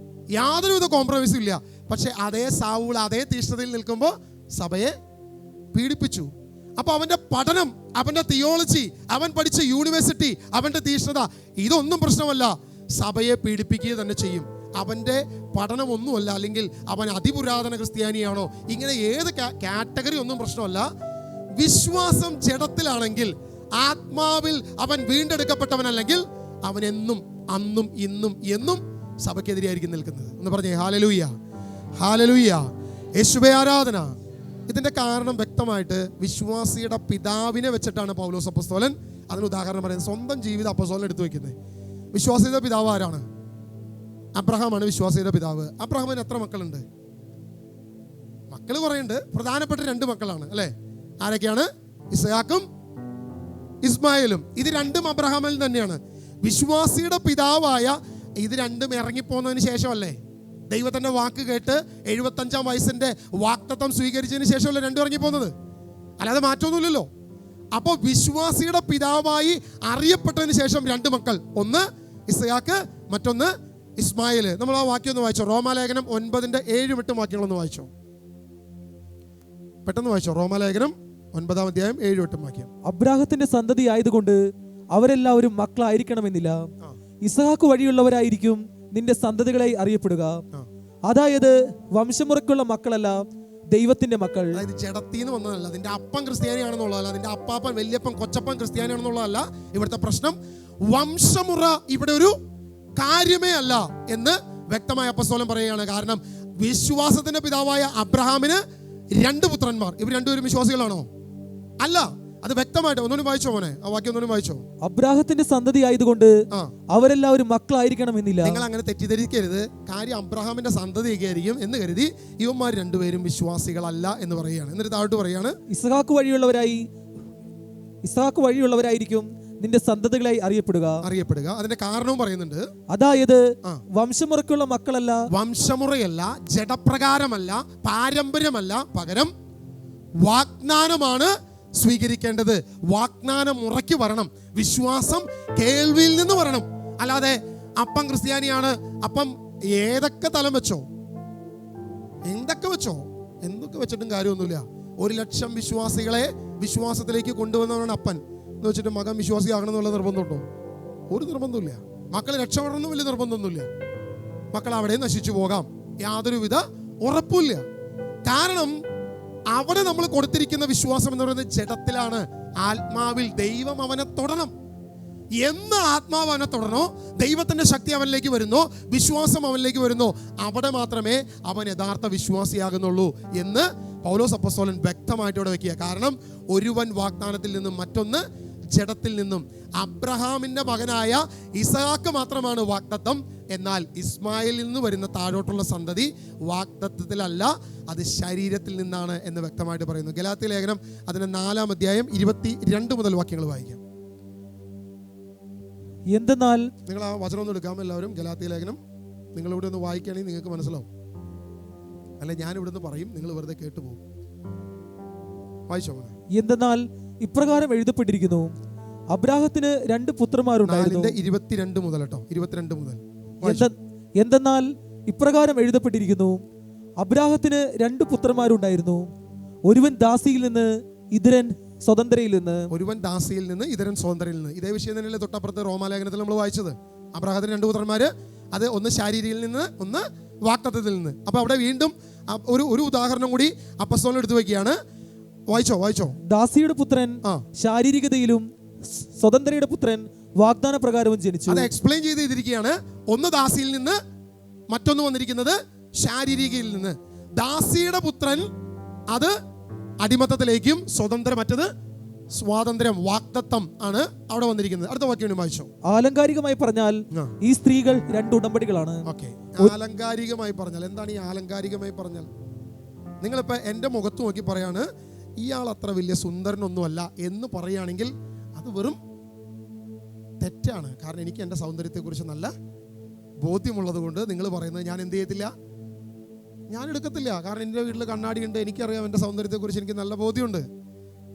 യാതൊരുവിധ കോംപ്രമൈസും ഇല്ല. പക്ഷെ അതേ സൗൾ അതേ തീഷ്ണതയിൽ നിൽക്കുമ്പോൾ സഭയെ പീഡിപ്പിച്ചു. അപ്പൊ അവന്റെ പഠനം, അവന്റെ തിയോളജി, അവൻ പഠിച്ച യൂണിവേഴ്സിറ്റി, അവന്റെ തീഷ്ണത ഇതൊന്നും പ്രശ്നമല്ല, സഭയെ പീഡിപ്പിക്കുക തന്നെ ചെയ്യും. അവന്റെ പഠനമൊന്നുമല്ല, അല്ലെങ്കിൽ അവൻ അതിപുരാതന ക്രിസ്ത്യാനിയാണോ, ഇങ്ങനെ ഏത് കാറ്റഗറി ഒന്നും പ്രശ്നമല്ല. വിശ്വാസം ജഡത്തിലാണെങ്കിൽ, ആത്മാവിൽ അവൻ വീണ്ടെടുക്കപ്പെട്ടവനല്ലെങ്കിൽ അവൻ എന്നും അന്നും ഇന്നും എന്നും സഭയ്ക്കെതിരെയായിരിക്കും നിൽക്കുന്നത്. എന്ന് പറഞ്ഞേ ഹല്ലേലൂയ, ഹല്ലേലൂയ, യേശുവേ ആരാധന. ഇതിന്റെ കാരണം വ്യക്തമായിട്ട് വിശ്വാസിയുടെ പിതാവിനെ വെച്ചിട്ടാണ് പൗലോസ് അപ്പോസ്തലൻ അതിന് ഉദാഹരണം പറയുന്നത്. സ്വന്തം ജീവിതം അപ്പോസ്തലൻ എടുത്തു വെക്കുന്നത്. വിശ്വാസിയുടെ പിതാവ് ആരാണ്? അബ്രഹാമാണ് വിശ്വാസിയുടെ പിതാവ്. അബ്രഹാമിന് എത്ര മക്കളുണ്ട്? മക്കൾ കുറേയുണ്ട്. പ്രധാനപ്പെട്ട 2 മക്കളാണ് അല്ലേ? ആരൊക്കെയാണ്? ഇസ്ഹാക്കും ഇസ്മായിലും. ഇത് 2ഉം അബ്രഹാമിൽ തന്നെയാണ്. വിശ്വാസിയുടെ പിതാവായ ഇത് 2ഉം ഇറങ്ങിപ്പോന്നതിന് ശേഷമല്ലേ ദൈവത്തിന്റെ വാക്ക് കേട്ട് 75-ാം വയസ്സിന്റെ വാക്തത്വം സ്വീകരിച്ചതിന് ശേഷമല്ലേ 2 ഇറങ്ങിപ്പോന്നത്? അല്ലാതെ മാറ്റമൊന്നുമില്ലല്ലോ. അപ്പോൾ വിശ്വാസിയുടെ പിതാവായി അറിയപ്പെട്ടതിന് ശേഷം 2 മക്കൾ, ഒന്ന് ഇസ്ഹാക്ക്, മറ്റൊന്ന് ഇസ്മായിൽ. നമ്മൾ ആ വാക്യം ഒന്ന് വായിച്ചോ. റോമാലേഖനം 9:7-8 വാക്യങ്ങളൊന്ന് വായിച്ചോ, പെട്ടെന്ന് വായിച്ചോ. റോമാലേഖനം 9-ാം അധ്യായം 7-8 വാക്യം. അബ്രാഹത്തിന്റെ സന്തതി ആയതുകൊണ്ട് അവരെല്ലാവരും മക്കളായിരിക്കണമെന്നില്ല, ഇസ്ഹാക്ക് വഴിയുള്ളവരായിരിക്കും നിന്റെ സന്തതികളെ അറിയപ്പെടുക. അതായത് വംശമുറയ്ക്കുള്ള മക്കളല്ല, ദൈവത്തിന്റെ മക്കൾ. അതായത് ജഡത്തിന്ന് വന്നതല്ല, അതിന്റെ അപ്പം ക്രിസ്ത്യാനിയാണെന്നുള്ളതല്ല, അതിന്റെ അപ്പാപ്പൻ വലിയപ്പൻ കൊച്ചപ്പൻ ക്രിസ്ത്യാനിയാണെന്നുള്ളതല്ല ഇവിടുത്തെ പ്രശ്നം. വംശമുറ ഇവിടെ ഒരു കാര്യമേ അല്ല എന്ന് വ്യക്തമായ അപ്പോസ്തലൻ പറയുകയാണ്. കാരണം വിശ്വാസത്തിന്റെ പിതാവായ അബ്രഹാമിന് 2 പുത്രന്മാർ. ഇവർ 2 പേരും വിശ്വാസികളാണോ? അല്ല. അത് വ്യക്തമായിട്ട് ഒന്നുകൂടി വായിച്ചോ മോനെ, ആ വാക്യം ഒന്നുകൂടി വായിച്ചോ. അബ്രാഹത്തിന്റെ സന്തതി ആയതുകൊണ്ട് അവരെല്ലാവരും മക്കളായിരിക്കണമെന്നില്ല. നിങ്ങൾ അങ്ങനെ തെറ്റിദ്ധരിക്കരുത്. കാര്യം അബ്രഹാമിന്റെ സന്തതിയൊക്കെ ആയിരിക്കും എന്ന് കരുതി ഇവന്മാർ 2 പേരും വിശ്വാസികളല്ല എന്ന് പറയുകയാണ്. എന്നിട്ട് താഴോട്ട് പറയാണ്, ഇസ്ഹാക്ക് വഴിയുള്ളവരായിരിക്കും നിന്റെ സന്തതികളായി അറിയപ്പെടുക. അതിന്റെ കാരണവും പറയുന്നുണ്ട്. അതായത് വംശമുറയ്ക്കുള്ള മക്കളല്ല, വംശമുറയല്ല, ജഡപ്രകാരമല്ല, പാരമ്പര്യമല്ല, പകരം വാഗ്ദാനമാണ് സ്വീകരിക്കേണ്ടത്. വാഗ്ദാനം മുറയ്ക്ക് വരണം. വിശ്വാസം കേൾവിയിൽ നിന്ന് വരണം. അല്ലാതെ അപ്പം ക്രിസ്ത്യാനിയാണ്, അപ്പം ഏതൊക്കെ തലം വെച്ചോ, എന്തൊക്കെ വെച്ചിട്ടും കാര്യമൊന്നുമില്ല. 1,00,000 വിശ്വാസികളെ വിശ്വാസത്തിലേക്ക് കൊണ്ടുവന്നവനാണ് അപ്പൻ എന്ന് വെച്ചിട്ട് മകൻ വിശ്വാസിയാകണം എന്നുള്ള നിർബന്ധമുണ്ടോ? ഒരു നിർബന്ധമില്ല. മക്കൾ രക്ഷപ്പെടണമെന്നും വലിയ നിർബന്ധമൊന്നുമില്ല. മക്കൾ അവിടെ നശിച്ചു പോകാം, യാതൊരുവിധ ഉറപ്പില്ല. കാരണം അവിടെ നമ്മൾ കൊടുത്തിരിക്കുന്ന വിശ്വാസം എന്ന് പറയുന്നത് ജഡത്തിലാണ്. ആത്മാവിൽ ദൈവം അവനെ തൊടണം. എന്ന് ആത്മാവ് അവനെ തുടർന്നോ, ദൈവത്തിന്റെ ശക്തി അവനിലേക്ക് വരുന്നോ, വിശ്വാസം അവനിലേക്ക് വരുന്നോ, അവിടെ മാത്രമേ അവൻ യഥാർത്ഥ വിശ്വാസിയാകുന്നുള്ളൂ എന്ന് പൗലോസ് അപ്പോസ്തലൻ വ്യക്തമായിട്ട് ഇവിടെ വെക്കുക. കാരണം ഒരുവൻ വാഗ്ദാനത്തിൽ നിന്നും, മറ്റൊന്ന് ജഡത്തിൽ നിന്നും. അബ്രഹാമിന്റെ മകനായ ഇസഹാക്ക് മാത്രമാണ് വാഗ്ദത്തം. എന്നാൽ ഇസ്മായിലിൽ നിന്ന് വരുന്ന താഴോട്ടുള്ള സന്തതി വാഗ്ദത്തത്തിലല്ല, അത് ശരീരത്തിൽ നിന്നാണ് എന്ന് വ്യക്തമായിട്ട് പറയുന്നു. ഗലാത്യ ലേഖനം അതിന്റെ 4-ാം അധ്യായം 22 മുതൽ വാക്യങ്ങൾ വായിക്കാം. എന്തെന്നാൽ, നിങ്ങൾ ആ വചനം ഒന്ന് എടുക്കാം എല്ലാവരും. ഗലാത്യ ലേഖനം നിങ്ങൾ ഇവിടെ ഒന്ന് വായിക്കുകയാണെങ്കിൽ നിങ്ങൾക്ക് മനസ്സിലാവും. അല്ല, ഞാൻ ഇവിടുന്ന് പറയും, നിങ്ങൾ വെറുതെ കേട്ടുപോകും. വായിച്ചോ. എന്തെന്നാൽ ഇപ്രകാരം എഴുതപ്പെട്ടിരിക്കുന്നു, അബ്രാഹത്തിന് 2 പുത്രന്മാരുണ്ടായിരുന്നു. 22 മുതൽ കേട്ടോ, 22 മുതൽ. എന്തെന്നാൽ ഇപ്രകാരം എഴുതപ്പെട്ടിരിക്കുന്നു, അബ്രാഹത്തിന് 2 പുത്രന്മാരുണ്ടായിരുന്നു, ഒരുവൻ ദാസിയിൽ നിന്ന്, ഇതരൻ സ്വതന്ത്രയിൽ നിന്ന്. ഒരുവൻ ദാസിയിൽ നിന്ന്, ഇതരൻ സ്വതന്ത്രയിൽ നിന്ന്. ഇതേ വിഷയം തന്നെയല്ലേ തൊട്ടപ്പുറത്തെ റോമാലേഖനത്തിൽ നമ്മൾ വായിച്ചത്. അബ്രാഹത്തിന് 2 പുത്രന്മാര്, അത് ഒന്ന് ശാരീരിയിൽ നിന്ന്, ഒന്ന് വാഗ്ദത്തത്തിൽ നിന്ന്. അപ്പൊ അവിടെ വീണ്ടും ഒരു ഉദാഹരണം കൂടി അപ്പസ്തലൻ എടുത്തു വെക്കുകയാണ്. വായിച്ചോ. ദാസിയുടെ പുത്രൻ ശാരീരികതയിലും സ്വതന്ത്രയുടെ പുത്രൻ വാഗ്ദാന പ്രകാരവും ജനിച്ചു. അത് എക്സ്പ്ലെയിൻ ചെയ്തിരിക്കുകയാണ്. ഒന്ന് ദാസിയിൽ നിന്ന്, മറ്റൊന്ന് വന്നിരിക്കുന്നത് ശാരീരികയിൽ നിന്ന്. ദാസിയുടെ പുത്രൻ അത് അടിമത്തത്തിലേക്കും, മറ്റത് സ്വാതന്ത്ര്യം, വാഗ്ദത്തം ആണ് അവിടെ വന്നിരിക്കുന്നത്. അടുത്ത വാക്യം വായിച്ചോ. ആലങ്കാരികമായി പറഞ്ഞാൽ ഈ സ്ത്രീകൾ 2 ഉടമ്പടികളാണ്. ആലങ്കാരികമായി പറഞ്ഞാൽ എന്താണ് ഈ ആലങ്കാരികമായി പറഞ്ഞാൽ? നിങ്ങളിപ്പോ എന്റെ മുഖത്ത് നോക്കി പറയാണ് ഇയാൾ അത്ര വലിയ സുന്ദരനൊന്നുമല്ല എന്ന് പറയുകയാണെങ്കിൽ അത് വെറും തെറ്റാണ്. കാരണം എനിക്ക് എൻ്റെ സൗന്ദര്യത്തെക്കുറിച്ച് നല്ല ബോധ്യമുള്ളത് കൊണ്ട് നിങ്ങൾ പറയുന്നത് ഞാൻ എന്ത് ചെയ്യത്തില്ല, ഞാൻ എടുക്കത്തില്ല. കാരണം എൻ്റെ വീട്ടിൽ കണ്ണാടിയുണ്ട്, എനിക്കറിയാം എൻ്റെ സൗന്ദര്യത്തെക്കുറിച്ച് എനിക്ക് നല്ല ബോധ്യമുണ്ട്.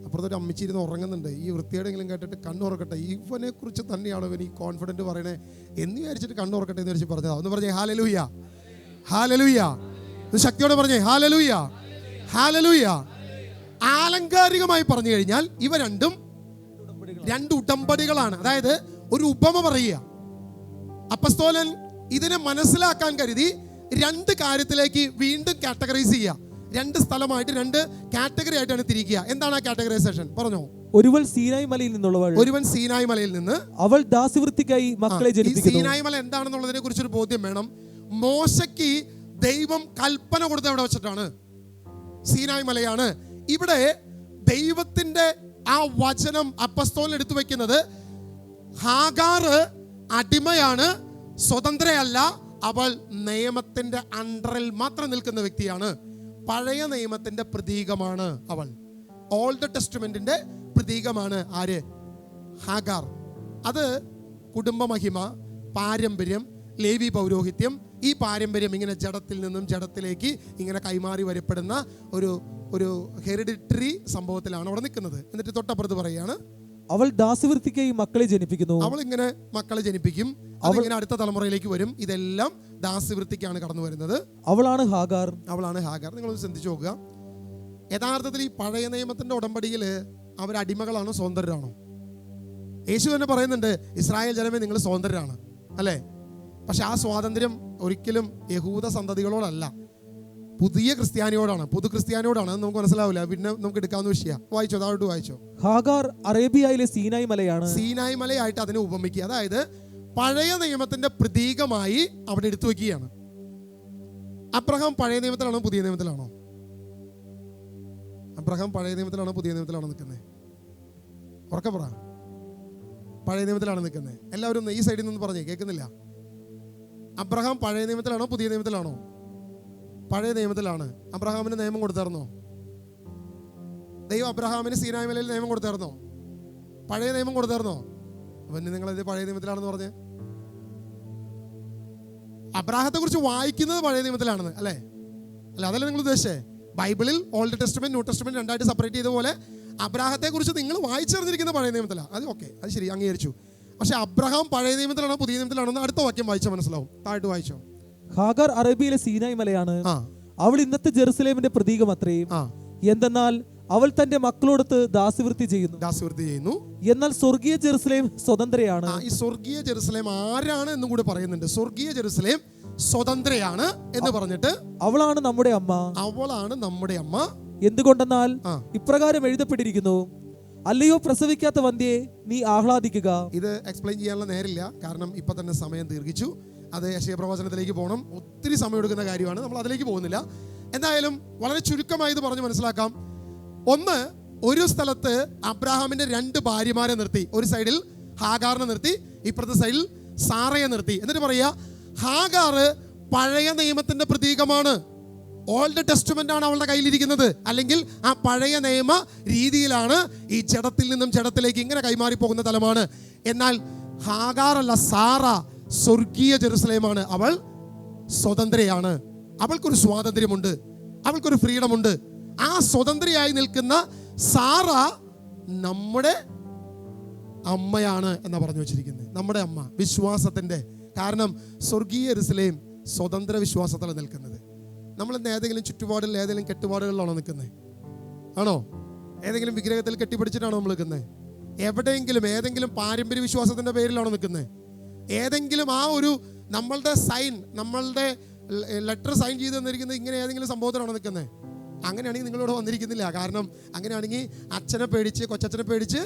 അപ്പുറത്തൊരു അമ്മച്ചിരുന്ന് ഉറങ്ങുന്നുണ്ട്. ഈ വൃത്തിയുടെങ്കിലും കേട്ടിട്ട് കണ്ണുറക്കട്ടെ, ഇവനെ കുറിച്ച് തന്നെയാണ് ഇവൻ ഈ കോൺഫിഡൻറ്റ് പറയണേ എന്ന് വിചാരിച്ചിട്ട് കണ്ണുറക്കട്ടെ എന്ന് വിചാരിച്ച് പറഞ്ഞതാ. ഒന്ന് പറഞ്ഞേ ഹാലലൂയ, ഹാലലൂയ. ശക്തിയോടെ പറഞ്ഞേ ഹാലലൂയ, ഹാലലൂയ. ആലങ്കാരികമായി പറഞ്ഞു കഴിഞ്ഞാൽ ഇവ രണ്ടും 2 ഉടമ്പടികളാണ്. അതായത് ഒരു ഉപമ പറയുക. അപ്പസ്തോലൻ ഇതിനെ മനസ്സിലാക്കാൻ കരുതി 2 കാര്യത്തിലേക്ക് വീണ്ടും കാറ്റഗറൈസ് ചെയ്യുക. 2 സ്ഥലമായിട്ട് 2 കാറ്റഗറി ആയിട്ടാണ് തിരിക്കുക. എന്താണ് ആ കാറ്റഗറൈസേഷൻ? പറഞ്ഞോ. ഒരുവൻ സീനായി മലയിൽ നിന്നുള്ളവൾ, ഒരുവൻ സീനായി മലയിൽ നിന്ന്, അവൾ ദാസ്യവൃത്തിക്കായി മക്കളെ ജനിപ്പിക്കുന്നു. സീനായി മല എന്താണെന്നുള്ളതിനെ കുറിച്ചൊരു ബോധ്യം വേണം. മോശയ്ക്ക് ദൈവം കൽപ്പന കൊടുത്ത എവിടെ വെച്ചിട്ടാണ്? സീനായി മലയാണ്. ഇവിടെ ദൈവത്തിന്റെ ആ വചനം അപ്പസ്തോലൻ എടുത്തു വെക്കുന്നത് ഹാഗാർ അടിമയാണ്, സ്വതന്ത്രയല്ല. അവൾ നിയമത്തിന്റെ അണ്ടറിൽ മാത്രം നിൽക്കുന്ന വ്യക്തിയാണ്. പഴയ നിയമത്തിന്റെ പ്രതീകമാണ് അവൾ. ഓൾഡ് ടെസ്റ്റ്മെന്റിന്റെ പ്രതീകമാണ് ആര്? ഹാഗാർ. അത് കുടുംബ മഹിമ, പാരമ്പര്യം, ലേവി പൗരോഹിത്യം, ഈ പാരമ്പര്യം ഇങ്ങനെ ജഡത്തിൽ നിന്നും ജഡത്തിലേക്ക് ഇങ്ങനെ കൈമാറി വരപ്പെടുന്ന ഒരു ഹെറിഡിറ്ററി സംഭവത്തിലാണ് അവിടെ നിൽക്കുന്നത്. എന്നിട്ട് തൊട്ടപ്പുറത്ത് പറയുകയാണ് അവൾ ദാസ്യവൃത്തിക്കായി മക്കളെ ജനിപ്പിക്കുന്നു. അവൾ ഇങ്ങനെ മക്കളെ ജനിപ്പിക്കും, അതിങ്ങനെ അടുത്ത തലമുറയിലേക്ക് വരും. ഇതെല്ലാം ദാസ്യവൃത്തിക്കാണ് കടന്നു വരുന്നത്. അവളാണ് ഹാഗാർ. നിങ്ങളൊന്ന് ചിന്തിച്ചു നോക്കുക. യഥാർത്ഥത്തിൽ ഈ പഴയ നിയമത്തിന്റെ ഉടമ്പടിയിൽ അവർ അടിമകളാണോ സ്വതന്ത്രരാണോ? യേശു തന്നെ പറയുന്നുണ്ട് ഇസ്രായേൽ ജനമേ നിങ്ങൾ സ്വതന്ത്രരാണ് അല്ലേ? പക്ഷെ ആ സ്വാതന്ത്ര്യം ഒരിക്കലും യഹൂദ സന്തതികളോടല്ല, പുതിയ ക്രിസ്ത്യാനിയോടാണ്, പുതു ക്രിസ്ത്യാനിയോടാണ്. അത് നമുക്ക് മനസ്സിലാവില്ല, പിന്നെ നമുക്ക് എടുക്കാവുന്ന വിഷയം. വായിച്ചോ, താഴോട്ട് വായിച്ചോ. ഹാഗാർ അറേബ്യയിലെ സീനായി മലയാണ്. സീനായി മലയായിട്ട് അതിനെ ഉപമിക്കുക. അതായത് പഴയ നിയമത്തിന്റെ പ്രതീകമായി അവിടെ എടുത്തു വെക്കുകയാണ്. അബ്രഹാം പഴയ നിയമത്തിലാണോ പുതിയ നിയമത്തിലാണോ? അബ്രഹാം പഴയ നിയമത്തിലാണോ പുതിയ നിയമത്തിലാണോ നിൽക്കുന്നത്? ഉറക്കെ പറ. പഴയ നിയമത്തിലാണ് നിൽക്കുന്നത്. എല്ലാവരും ഈ സൈഡിൽ നിന്ന് പറഞ്ഞേ, കേൾക്കുന്നില്ല. അബ്രഹാം പഴയ നിയമത്തിലാണോ പുതിയ നിയമത്തിലാണോ? പഴയ നിയമത്തിലാണ്. അബ്രഹാമിന് നിയമം കൊടുത്തായിരുന്നോ? ദൈവം അബ്രഹാമിന് സീനായി മലയിൽ നിയമം കൊടുത്തായിരുന്നോ? പഴയ നിയമം കൊടുത്തായിരുന്നോ? പിന്നെ നിങ്ങൾ ഇത് പഴയ നിയമത്തിലാണെന്ന് പറഞ്ഞ് അബ്രഹാത്തെ കുറിച്ച് വായിക്കുന്നത് പഴയ നിയമത്തിലാണെന്ന് അല്ലേ? അല്ല, അതല്ലേ നിങ്ങൾ ഉദ്ദേശിച്ചേ? ബൈബിളിൽ ഓൾഡ് ടെസ്റ്റ്മെന്റ് ന്യൂ ടെസ്റ്റ്മെന്റ് രണ്ടായിട്ട് സെപ്പറേറ്റ് ചെയ്ത പോലെ അബ്രഹാത്തെ കുറിച്ച് നിങ്ങൾ വായിച്ചറിഞ്ഞിരിക്കുന്ന പഴയ നിയമത്തിലാണ്. അത് ഓക്കെ, അത് ശരി, അംഗീകരിച്ചു. പക്ഷെ അബ്രഹാം പഴയ നിയമത്തിലാണോ പുതിയ നിയമത്തിലാണോ എന്ന് അടുത്ത വാക്യം വായിച്ചാൽ മനസ്സിലാവും. താഴോട്ട് വായിച്ചോ. ഹാഗാർ അറേബ്യയിലെ സീനായി മലയാണ്. അവൾ ഇന്നത്തെ ജെറുസലേമിന്റെ പ്രതീകം അത്രയും. എന്തെന്നാൽ അവൾ തന്റെ മക്കളോടൊത്ത് ദാസ്യവൃത്തി ചെയ്യുന്നു. എന്നാൽ സ്വർഗീയ ജെറുസലേം സ്വതന്ത്രയാണ്. ഈ സ്വർഗീയ ജെറുസലേം ആരാണ് എന്നും കൂടി പറയുന്നുണ്ട്. സ്വർഗീയ ജെറുസലേം സ്വതന്ത്രയാണ് എന്ന് പറഞ്ഞിട്ട് അവളാണ് നമ്മുടെ അമ്മ. അവളാണ് നമ്മുടെ അമ്മ. എന്തുകൊണ്ടെന്നാൽ ഇപ്രകാരം എഴുതപ്പെട്ടിരിക്കുന്നു, അല്ലയോ പ്രസവിക്കാത്ത വന്ധ്യേ നീ ആഹ്ലാദിക്കുക. ഇത് എക്സ്പ്ലെയിൻ ചെയ്യാനുള്ള നേരില്ല, കാരണം ഇപ്പൊ തന്നെ സമയം ദീർഘിച്ചു. അത് യെശയ്യാ പ്രവചനത്തിലേക്ക് പോകണം, ഒത്തിരി സമയം എടുക്കുന്ന കാര്യമാണ്, നമ്മൾ അതിലേക്ക് പോകുന്നില്ല. എന്തായാലും വളരെ ചുരുക്കമായി ഇത് പറഞ്ഞ് മനസ്സിലാക്കാം. ഒന്ന്, ഒരു സ്ഥലത്ത് അബ്രാഹാമിന്റെ 2 ഭാര്യമാരെ നിർത്തി. ഒരു സൈഡിൽ ഹാഗാറിനെ നിർത്തി, ഇപ്പുറത്തെ സൈഡിൽ സാറയെ നിർത്തി. എന്നിട്ട് പറയാ, ഹാഗാർ പഴയ നിയമത്തിന്റെ പ്രതീകമാണ്. ഓൾഡ് ടെസ്റ്റ്മെന്റ് ആണ് അവളുടെ കയ്യിലിരിക്കുന്നത്. അല്ലെങ്കിൽ ആ പഴയ നിയമ രീതിയിലാണ് ഈ ജഡത്തിൽ നിന്നും ജഡത്തിലേക്ക് ഇങ്ങനെ കൈമാറി പോകുന്ന തലമാണ്. എന്നാൽ ഹാഗാറല്ല, സാറ സ്വർഗീയ ജെറുസലേമാണ്. അവൾ സ്വതന്ത്രയാണ്, അവൾക്കൊരു സ്വാതന്ത്ര്യമുണ്ട്, അവൾക്കൊരു ഫ്രീഡം ഉണ്ട്. ആ സ്വതന്ത്രയായി നിൽക്കുന്ന സാറ നമ്മുടെ അമ്മയാണ് എന്നാ പറഞ്ഞു വെച്ചിരിക്കുന്നത്. നമ്മുടെ അമ്മ, വിശ്വാസത്തിന്റെ. കാരണം സ്വർഗീയ ജെറുസലേം സ്വതന്ത്ര വിശ്വാസത്തിലാണ് നിൽക്കുന്നത്. നമ്മൾ ഇന്ന് ഏതെങ്കിലും ചുറ്റുപാടിൽ, ഏതെങ്കിലും കെട്ടുപാടുകളിലാണോ നിൽക്കുന്നത്? ആണോ? ഏതെങ്കിലും വിഗ്രഹത്തിൽ കെട്ടിപ്പിടിച്ചിട്ടാണോ നമ്മൾ നിൽക്കുന്നത്? എവിടെയെങ്കിലും ഏതെങ്കിലും പാരമ്പര്യ വിശ്വാസത്തിന്റെ പേരിലാണോ നിൽക്കുന്നത്? ഏതെങ്കിലും ആ ഒരു നമ്മളുടെ സൈൻ, നമ്മളുടെ ലെറ്റർ സൈൻ ചെയ്ത് തന്നിരിക്കുന്നത് ഇങ്ങനെ ഏതെങ്കിലും സംഭവത്തിലാണോ നിൽക്കുന്നത്? അങ്ങനെയാണെങ്കിൽ നിങ്ങളിവിടെ വന്നിരിക്കുന്നില്ല. കാരണം അങ്ങനെയാണെങ്കിൽ അച്ഛനെ പേടിച്ച്, കൊച്ചച്ഛനെ പേടിച്ച്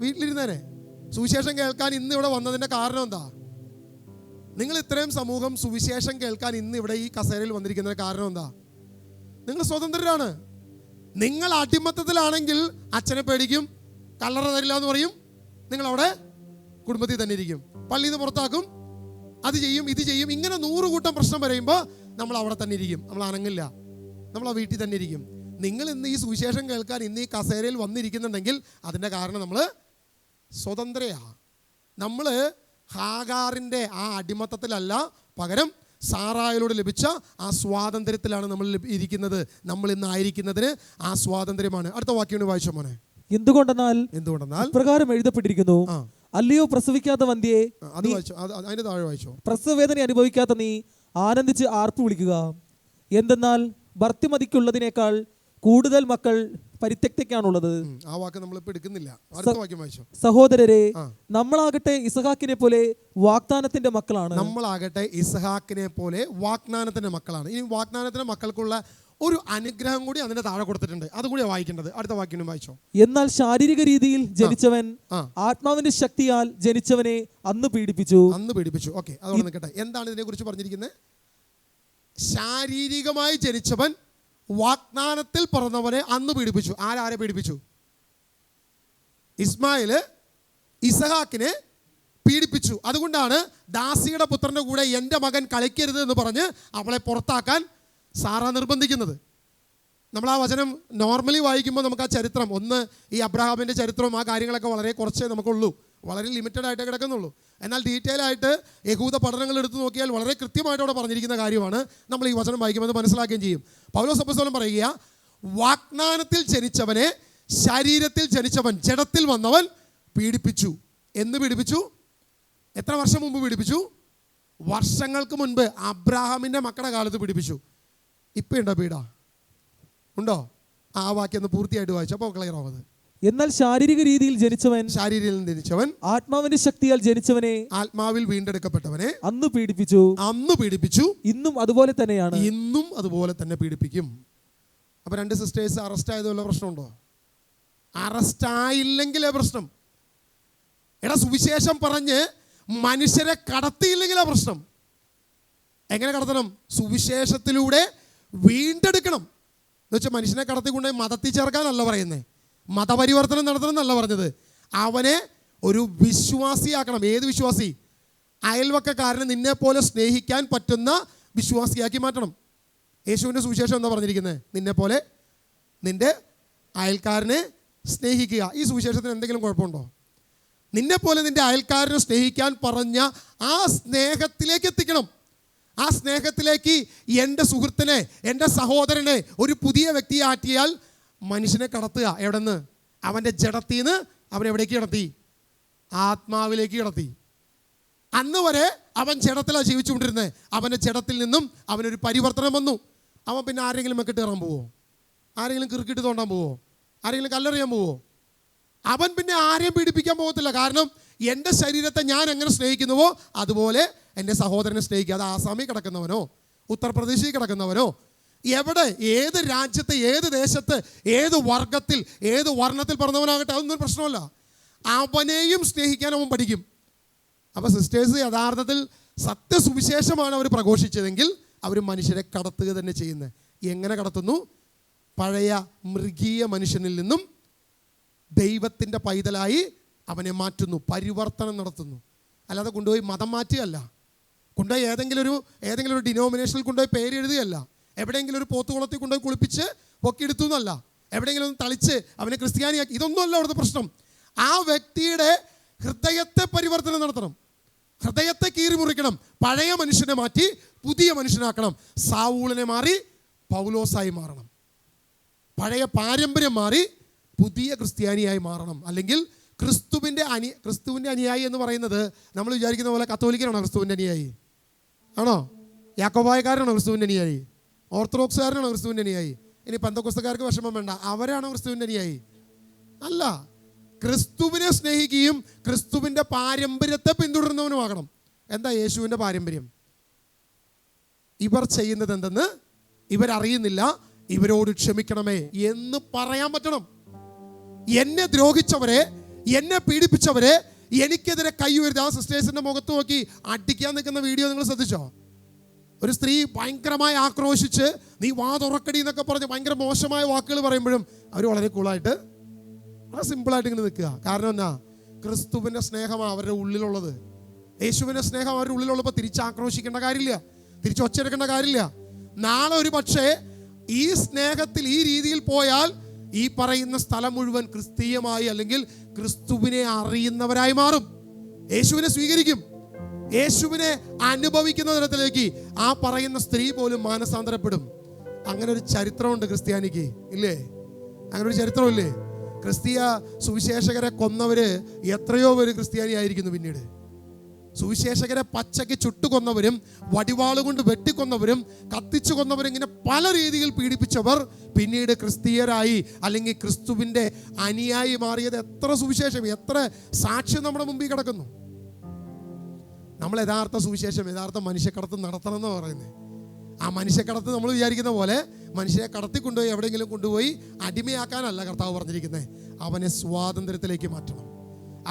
വീട്ടിലിരുന്നേനെ. സുവിശേഷം കേൾക്കാൻ ഇന്ന് ഇവിടെ വന്നതിന്റെ കാരണം എന്താ? നിങ്ങൾ ഇത്രയും സമൂഹം സുവിശേഷം കേൾക്കാൻ ഇന്ന് ഇവിടെ ഈ കസേരയിൽ വന്നിരിക്കുന്നതിന് കാരണം എന്താ? നിങ്ങൾ സ്വതന്ത്രരാണ്. നിങ്ങൾ അടിമത്തത്തിലാണെങ്കിൽ അച്ഛനെ പേടിക്കും, കല്ലറ തരില്ല എന്ന് പറയും, നിങ്ങൾ അവിടെ കുടുംബത്തിൽ തന്നെ ഇരിക്കും, പള്ളിയിൽ നിന്ന് പുറത്താക്കും, അത് ചെയ്യും, ഇത് ചെയ്യും, ഇങ്ങനെ 100 കൂട്ടം പ്രശ്നം പറയുമ്പോൾ നമ്മൾ അവിടെ തന്നെ ഇരിക്കും, നമ്മൾ അനങ്ങില്ല, നമ്മൾ ആ വീട്ടിൽ തന്നെ ഇരിക്കും. നിങ്ങൾ ഇന്ന് ഈ സുവിശേഷം കേൾക്കാൻ ഇന്ന് ഈ കസേരയിൽ വന്നിരിക്കുന്നുണ്ടെങ്കിൽ അതിൻ്റെ കാരണം നമ്മൾ സ്വതന്ത്രയാ. നമ്മൾ ഹാഗാറിൻ്റെ ആ അടിമത്തത്തിലല്ല, പകരം സാറായിലൂടെ ലഭിച്ച ആ സ്വാതന്ത്ര്യത്തിലാണ് നമ്മൾ ഇരിക്കുന്നത്. നമ്മൾ ഇന്ന് ആയിരിക്കുന്നതിന് ആ സ്വാതന്ത്ര്യമാണ്. അടുത്ത വാക്യം വായിച്ചോ മോനെ. എന്തുകൊണ്ടെന്നാൽ പ്രകാരം എഴുതപ്പെട്ടിരിക്കുന്നു, അല്ലയോ പ്രസവിക്കാത്ത വന്ധ്യേ, അത് വായിച്ചോ, അതിന്റെ താഴെ വായിച്ചോ. പ്രസവവേദന അനുഭവിക്കാത്ത നീ ആനന്ദിച്ച് ആർപ്പ് വിളിക്കുക. എന്തെന്നാൽ ഭർത്തിമതിക്കുള്ളതിനേക്കാൾ കൂടുതൽ മക്കൾ പരിത്യക്തയ്ക്കാണുള്ളത്. ആ വാക്ക് നമ്മൾ ഇപ്പൊ എടുക്കുന്നില്ല. അടുത്ത വാക്യം വായിച്ചോ. സഹോദരരെ, നമ്മളാകട്ടെ ഇസഹാക്കിനെ പോലെ വാഗ്ദാനത്തിന്റെ മക്കളാണ്. നമ്മളാകട്ടെ ഇസഹാക്കിനെ പോലെ വാഗ്ദാനത്തിന്റെ മക്കളാണ്. ഇനി വാഗ്ദാനത്തിന്റെ മക്കൾക്കുള്ള ഒരു അനുഗ്രഹം കൂടി അതിന്റെ താഴെ കൊടുത്തിട്ടുണ്ട്, അതുകൂടി വായിക്കേണ്ടത്. അടുത്ത വാക്യം വായിച്ചോ. എന്നാൽ ശാരീരിക രീതിയിൽ ജനിച്ചവൻ ആത്മാവിന്റെ ശക്തിയാൽ ജനിച്ചവനെ അന്ന് പീഡിപ്പിച്ചു. ഓക്കെ, അതോടെ നിൽക്കട്ടെ. എന്താണ് ഇതിനെ കുറിച്ച് പറഞ്ഞിരിക്കുന്നത്? ശാരീരികമായി ജനിച്ചവൻ വാഗ്ദാനത്തിൽ പറഞ്ഞവനെ അന്ന് പീഡിപ്പിച്ചു. ആരെ പീഡിപ്പിച്ചു? ഇസ്മായിൽ ഇസഹാക്കിനെ പീഡിപ്പിച്ചു. അതുകൊണ്ടാണ് ദാസിയുടെ പുത്രന്റെ കൂടെ എൻ്റെ മകൻ കളിക്കരുത് എന്ന് പറഞ്ഞ് അവളെ പുറത്താക്കാൻ സാറ നിർബന്ധിക്കുന്നത്. നമ്മൾ ആ വചനം നോർമലി വായിക്കുമ്പോൾ നമുക്ക് ആ ചരിത്രം, ഒന്ന് ഈ അബ്രഹാമിൻ്റെ ചരിത്രവും ആ കാര്യങ്ങളൊക്കെ വളരെ കുറച്ചേ നമുക്കുള്ളൂ, വളരെ ലിമിറ്റഡ് ആയിട്ടേ കിടക്കുന്നുള്ളൂ. എന്നാൽ ഡീറ്റെയിൽ ആയിട്ട് യഹൂദ പഠനങ്ങൾ എടുത്തു നോക്കിയാൽ വളരെ കൃത്യമായിട്ട് അവിടെ പറഞ്ഞിരിക്കുന്ന കാര്യമാണ്. നമ്മൾ ഈ വചനം വായിക്കുമ്പോൾ മനസ്സിലാക്കുകയും ചെയ്യും. പൗലോസ് അപ്പോസ്തലൻ പറയുക, വാഗ്ദാനത്തിൽ ജനിച്ചവനെ ശരീരത്തിൽ ജനിച്ചവൻ, ജഡത്തിൽ വന്നവൻ പീഡിപ്പിച്ചു. എന്ന് പീഡിപ്പിച്ചു? എത്ര വർഷം മുമ്പ് പീഡിപ്പിച്ചു? വർഷങ്ങൾക്ക് മുൻപ് അബ്രഹാമിൻ്റെ മക്കളുടെ കാലത്ത് പീഡിപ്പിച്ചു. ഇപ്പം ഉണ്ടോ പീഡ? ഉണ്ടോ? ആ വാക്യം ഒന്ന് പൂർത്തിയായിട്ട് വായിച്ചു, അപ്പോൾ ക്ലിയർ ആവുന്നത്. എന്നാൽ ശാരീരിക രീതിയിൽ ജനിച്ചവൻ, ആത്മാവിന്റെ ശക്തിയാൽ ജനിച്ചവനെ, ആത്മാവിൽ വീണ്ടെടുക്കപ്പെട്ടവനെ അന്ന് പീഡിപ്പിച്ചു. ഇന്നും അതുപോലെ തന്നെയാണ്, ഇന്നും അതുപോലെ തന്നെ പീഡിപ്പിക്കും. അപ്പൊ 2 സിസ്റ്റേഴ്സ് അറസ്റ്റ് ആയതുള്ള പ്രശ്നമുണ്ടോ? അറസ്റ്റ് ആയില്ലെങ്കിലേ പ്രശ്നം. എടാ, സുവിശേഷം പറഞ്ഞ് മനുഷ്യരെ കടത്തിയില്ലെങ്കിലാ പ്രശ്നം. എങ്ങനെ കടത്തണം? സുവിശേഷത്തിലൂടെ വീണ്ടെടുക്കണം എന്ന് വെച്ചാൽ മനുഷ്യനെ കടത്തിക്കൊണ്ടേ മതത്തിൽ ചേർക്കാനല്ല പറയുന്നത്, മതപരിവർത്തനം നടത്തണം എന്നല്ല പറഞ്ഞത്. അവനെ ഒരു വിശ്വാസിയാക്കണം. ഏത് വിശ്വാസി? അയൽവക്കക്കാരനെ നിന്നെ പോലെ സ്നേഹിക്കാൻ പറ്റുന്ന വിശ്വാസിയാക്കി മാറ്റണം. യേശുവിൻ്റെ സുവിശേഷം എന്താ പറഞ്ഞിരിക്കുന്നത്? നിന്നെ പോലെ നിന്റെ അയൽക്കാരനെ സ്നേഹിക്കുക. ഈ സുവിശേഷത്തിന് എന്തെങ്കിലും കുഴപ്പമുണ്ടോ? നിന്നെ പോലെ നിന്റെ അയൽക്കാരനെ സ്നേഹിക്കാൻ പറഞ്ഞ ആ സ്നേഹത്തിലേക്ക് എത്തിക്കണം. ആ സ്നേഹത്തിലേക്ക് എൻ്റെ സുഹൃത്തിനെ, എൻ്റെ സഹോദരനെ ഒരു പുതിയ വ്യക്തിയെ ആറ്റിയാൽ മനുഷ്യനെ കടത്തുക. എവിടെ നിന്ന്? അവൻ്റെ ജഡത്തിൽ നിന്ന് അവനെവിടേക്ക് കടത്തി? ആത്മാവിലേക്ക് കടത്തി. അന്ന് വരെ അവൻ ജഡത്തിലാണ് ജീവിച്ചുകൊണ്ടിരുന്നത്. അവൻ്റെ ജഡത്തിൽ നിന്നും അവനൊരു പരിവർത്തനം വന്നു. അവൻ പിന്നെ ആരെങ്കിലും മെക്കിട്ട് കയറാൻ പോവോ? ആരെങ്കിലും കിറുക്കിട്ട് തോണ്ടാൻ പോവോ? ആരെങ്കിലും കല്ലെറിയാൻ പോവോ? അവൻ പിന്നെ ആരെയും പീഡിപ്പിക്കാൻ പോകത്തില്ല. കാരണം എൻ്റെ ശരീരത്തെ ഞാൻ എങ്ങനെ സ്നേഹിക്കുന്നുവോ അതുപോലെ എൻ്റെ സഹോദരനെ സ്നേഹിക്കുക. അത് ആസാമിൽ കിടക്കുന്നവനോ ഉത്തർപ്രദേശിൽ കിടക്കുന്നവനോ എവിടെ, ഏത് രാജ്യത്ത്, ഏത് ദേശത്ത്, ഏത് വർഗത്തിൽ, ഏത് വർണ്ണത്തിൽ പറഞ്ഞവനാകട്ടെ, അതൊന്നും പ്രശ്നമല്ല. അവനെയും സ്നേഹിക്കാൻ അവൻ പഠിക്കും. അപ്പോൾ സിസ്റ്റേഴ്സ്, യഥാർത്ഥത്തിൽ സത്യസുവിശേഷമാണ് അവർ പ്രഘോഷിച്ചതെങ്കിൽ അവർ മനുഷ്യരെ കടത്തുക തന്നെ ചെയ്യുന്നത്. എങ്ങനെ കടത്തുന്നു? പഴയ മൃഗീയ മനുഷ്യനിൽ നിന്നും ദൈവത്തിൻ്റെ പൈതലായി അവനെ മാറ്റുന്നു, പരിവർത്തനം നടത്തുന്നു. അല്ലാതെ കൊണ്ടുപോയി മതം മാറ്റുകയല്ല, കൊണ്ടുപോയി ഏതെങ്കിലും ഒരു ഡിനോമിനേഷനിൽ കൊണ്ടുപോയി പേര് എഴുതുകയല്ല, എവിടെയെങ്കിലും ഒരു പോത്തുകുളത്തിൽ കൊണ്ടുപോയി കുളിപ്പിച്ച് പൊക്കിയെടുത്തു എന്നല്ല, എവിടെയെങ്കിലും ഒന്ന് തളിച്ച് അവനെ ക്രിസ്ത്യാനിയാക്കി, ഇതൊന്നുമല്ല അവിടുത്തെ പ്രശ്നം. ആ വ്യക്തിയുടെ ഹൃദയത്തെ പരിവർത്തനം നടത്തണം, ഹൃദയത്തെ കീറി മുറിക്കണം, പഴയ മനുഷ്യനെ മാറ്റി പുതിയ മനുഷ്യനാക്കണം. സാവൂളിനെ മാറി പൗലോസായി മാറണം, പഴയ പാരമ്പര്യം മാറി പുതിയ ക്രിസ്ത്യാനിയായി മാറണം. അല്ലെങ്കിൽ ക്രിസ്തുവിൻ്റെ അനുയായി എന്ന് പറയുന്നത് നമ്മൾ വിചാരിക്കുന്ന പോലെ കത്തോലിക്കനാണോ ക്രിസ്തുവിൻ്റെ അനുയായി? ആണോ? യാക്കോബായക്കാരനാണോ ക്രിസ്തുവിൻ്റെ അനുയായി? ഓർത്തഡോക്സുകാരനാണോ ക്രിസ്തുവിൻ്റെ അനുയായി? ഇനി പെന്തക്കോസ്തക്കാർക്ക് വിഷമം വേണ്ട, അവരാണോ ക്രിസ്തുവിൻ്റെ അനുയായി? അല്ല. ക്രിസ്തുവിനെ സ്നേഹിക്കുകയും ക്രിസ്തുവിൻ്റെ പാരമ്പര്യത്തെ പിന്തുടരുന്നവനുമാകണം. എന്താ യേശുവിൻ്റെ പാരമ്പര്യം? ഇവർ ചെയ്യുന്നത് എന്തെന്ന് ഇവരറിയുന്നില്ല, ഇവരോട് ക്ഷമിക്കണമേ എന്ന് പറയാൻ പറ്റണം. എന്നെ ദ്രോഹിച്ചവരെ, എന്നെ പീഡിപ്പിച്ചവരെ, എനിക്കെതിരെ കൈ ഉയർത്തി, ആ സിസ്റ്റേഴ്സിൻ്റെ മുഖത്ത് നോക്കി അടിക്കാൻ നിൽക്കുന്ന വീഡിയോ നിങ്ങൾ ശ്രദ്ധിച്ചോ? ഒരു സ്ത്രീ ഭയങ്കരമായി ആക്രോശിച്ച് നീ വാ തുറക്കടി എന്നൊക്കെ പറഞ്ഞ് ഭയങ്കര മോശമായ വാക്കുകൾ പറയുമ്പോഴും അവർ വളരെ കൂളായിട്ട്, വളരെ സിമ്പിളായിട്ട് ഇങ്ങനെ നിൽക്കുക. കാരണം എന്നാ? ക്രിസ്തുവിൻ്റെ സ്നേഹമാണ് അവരുടെ ഉള്ളിലുള്ളത്. യേശുവിൻ്റെ സ്നേഹം അവരുടെ ഉള്ളിലുള്ളപ്പോൾ തിരിച്ചാക്രോശിക്കേണ്ട കാര്യമില്ല, തിരിച്ചൊച്ചെടുക്കേണ്ട കാര്യമില്ല. നാളെ ഒരു പക്ഷേ ഈ സ്നേഹത്തിൽ ഈ രീതിയിൽ പോയാൽ ഈ പറയുന്ന സ്ഥലം മുഴുവൻ ക്രിസ്തീയമായി അല്ലെങ്കിൽ ക്രിസ്തുവിനെ അറിയുന്നവരായി മാറും. യേശുവിനെ സ്വീകരിക്കും, യേശുവിനെ അനുഭവിക്കുന്ന തരത്തിലേക്ക് ആ പറയുന്ന സ്ത്രീ പോലും മാനസാന്തരപ്പെടും. അങ്ങനെ ഒരു ചരിത്രമുണ്ട് ക്രിസ്ത്യാനിക്ക്, ഇല്ലേ? അങ്ങനെ ഒരു ചരിത്രമില്ലേ? ക്രിസ്തീയ സുവിശേഷകരെ കൊന്നവര് എത്രയോ പേര് ക്രിസ്ത്യാനി ആയിരിക്കുന്നു പിന്നീട്. സുവിശേഷകരെ പച്ചയ്ക്ക് ചുട്ടുകൊന്നവരും വടിവാളുകൊണ്ട് വെട്ടിക്കൊന്നവരും കത്തിച്ചു കൊന്നവരും ഇങ്ങനെ പല രീതിയിൽ പീഡിപ്പിച്ചവർ പിന്നീട് ക്രിസ്തീയരായി അല്ലെങ്കിൽ ക്രിസ്തുവിൻ്റെ അനുയായി മാറിയത് എത്ര സുവിശേഷം, എത്ര സാക്ഷ്യം നമ്മുടെ മുമ്പിൽ കിടക്കുന്നു. നമ്മൾ യഥാർത്ഥ സുവിശേഷം, യഥാർത്ഥ മനുഷ്യക്കടത്ത് നടത്തണം എന്ന് പറയുന്നത്. ആ മനുഷ്യക്കടത്ത് നമ്മൾ വിചാരിക്കുന്ന പോലെ മനുഷ്യരെ കടത്തിക്കൊണ്ടുപോയി എവിടെയെങ്കിലും കൊണ്ടുപോയി അടിമയാക്കാനല്ല കർത്താവ് പറഞ്ഞിരിക്കുന്നത്. അവനെ സ്വാതന്ത്ര്യത്തിലേക്ക് മാറ്റണം.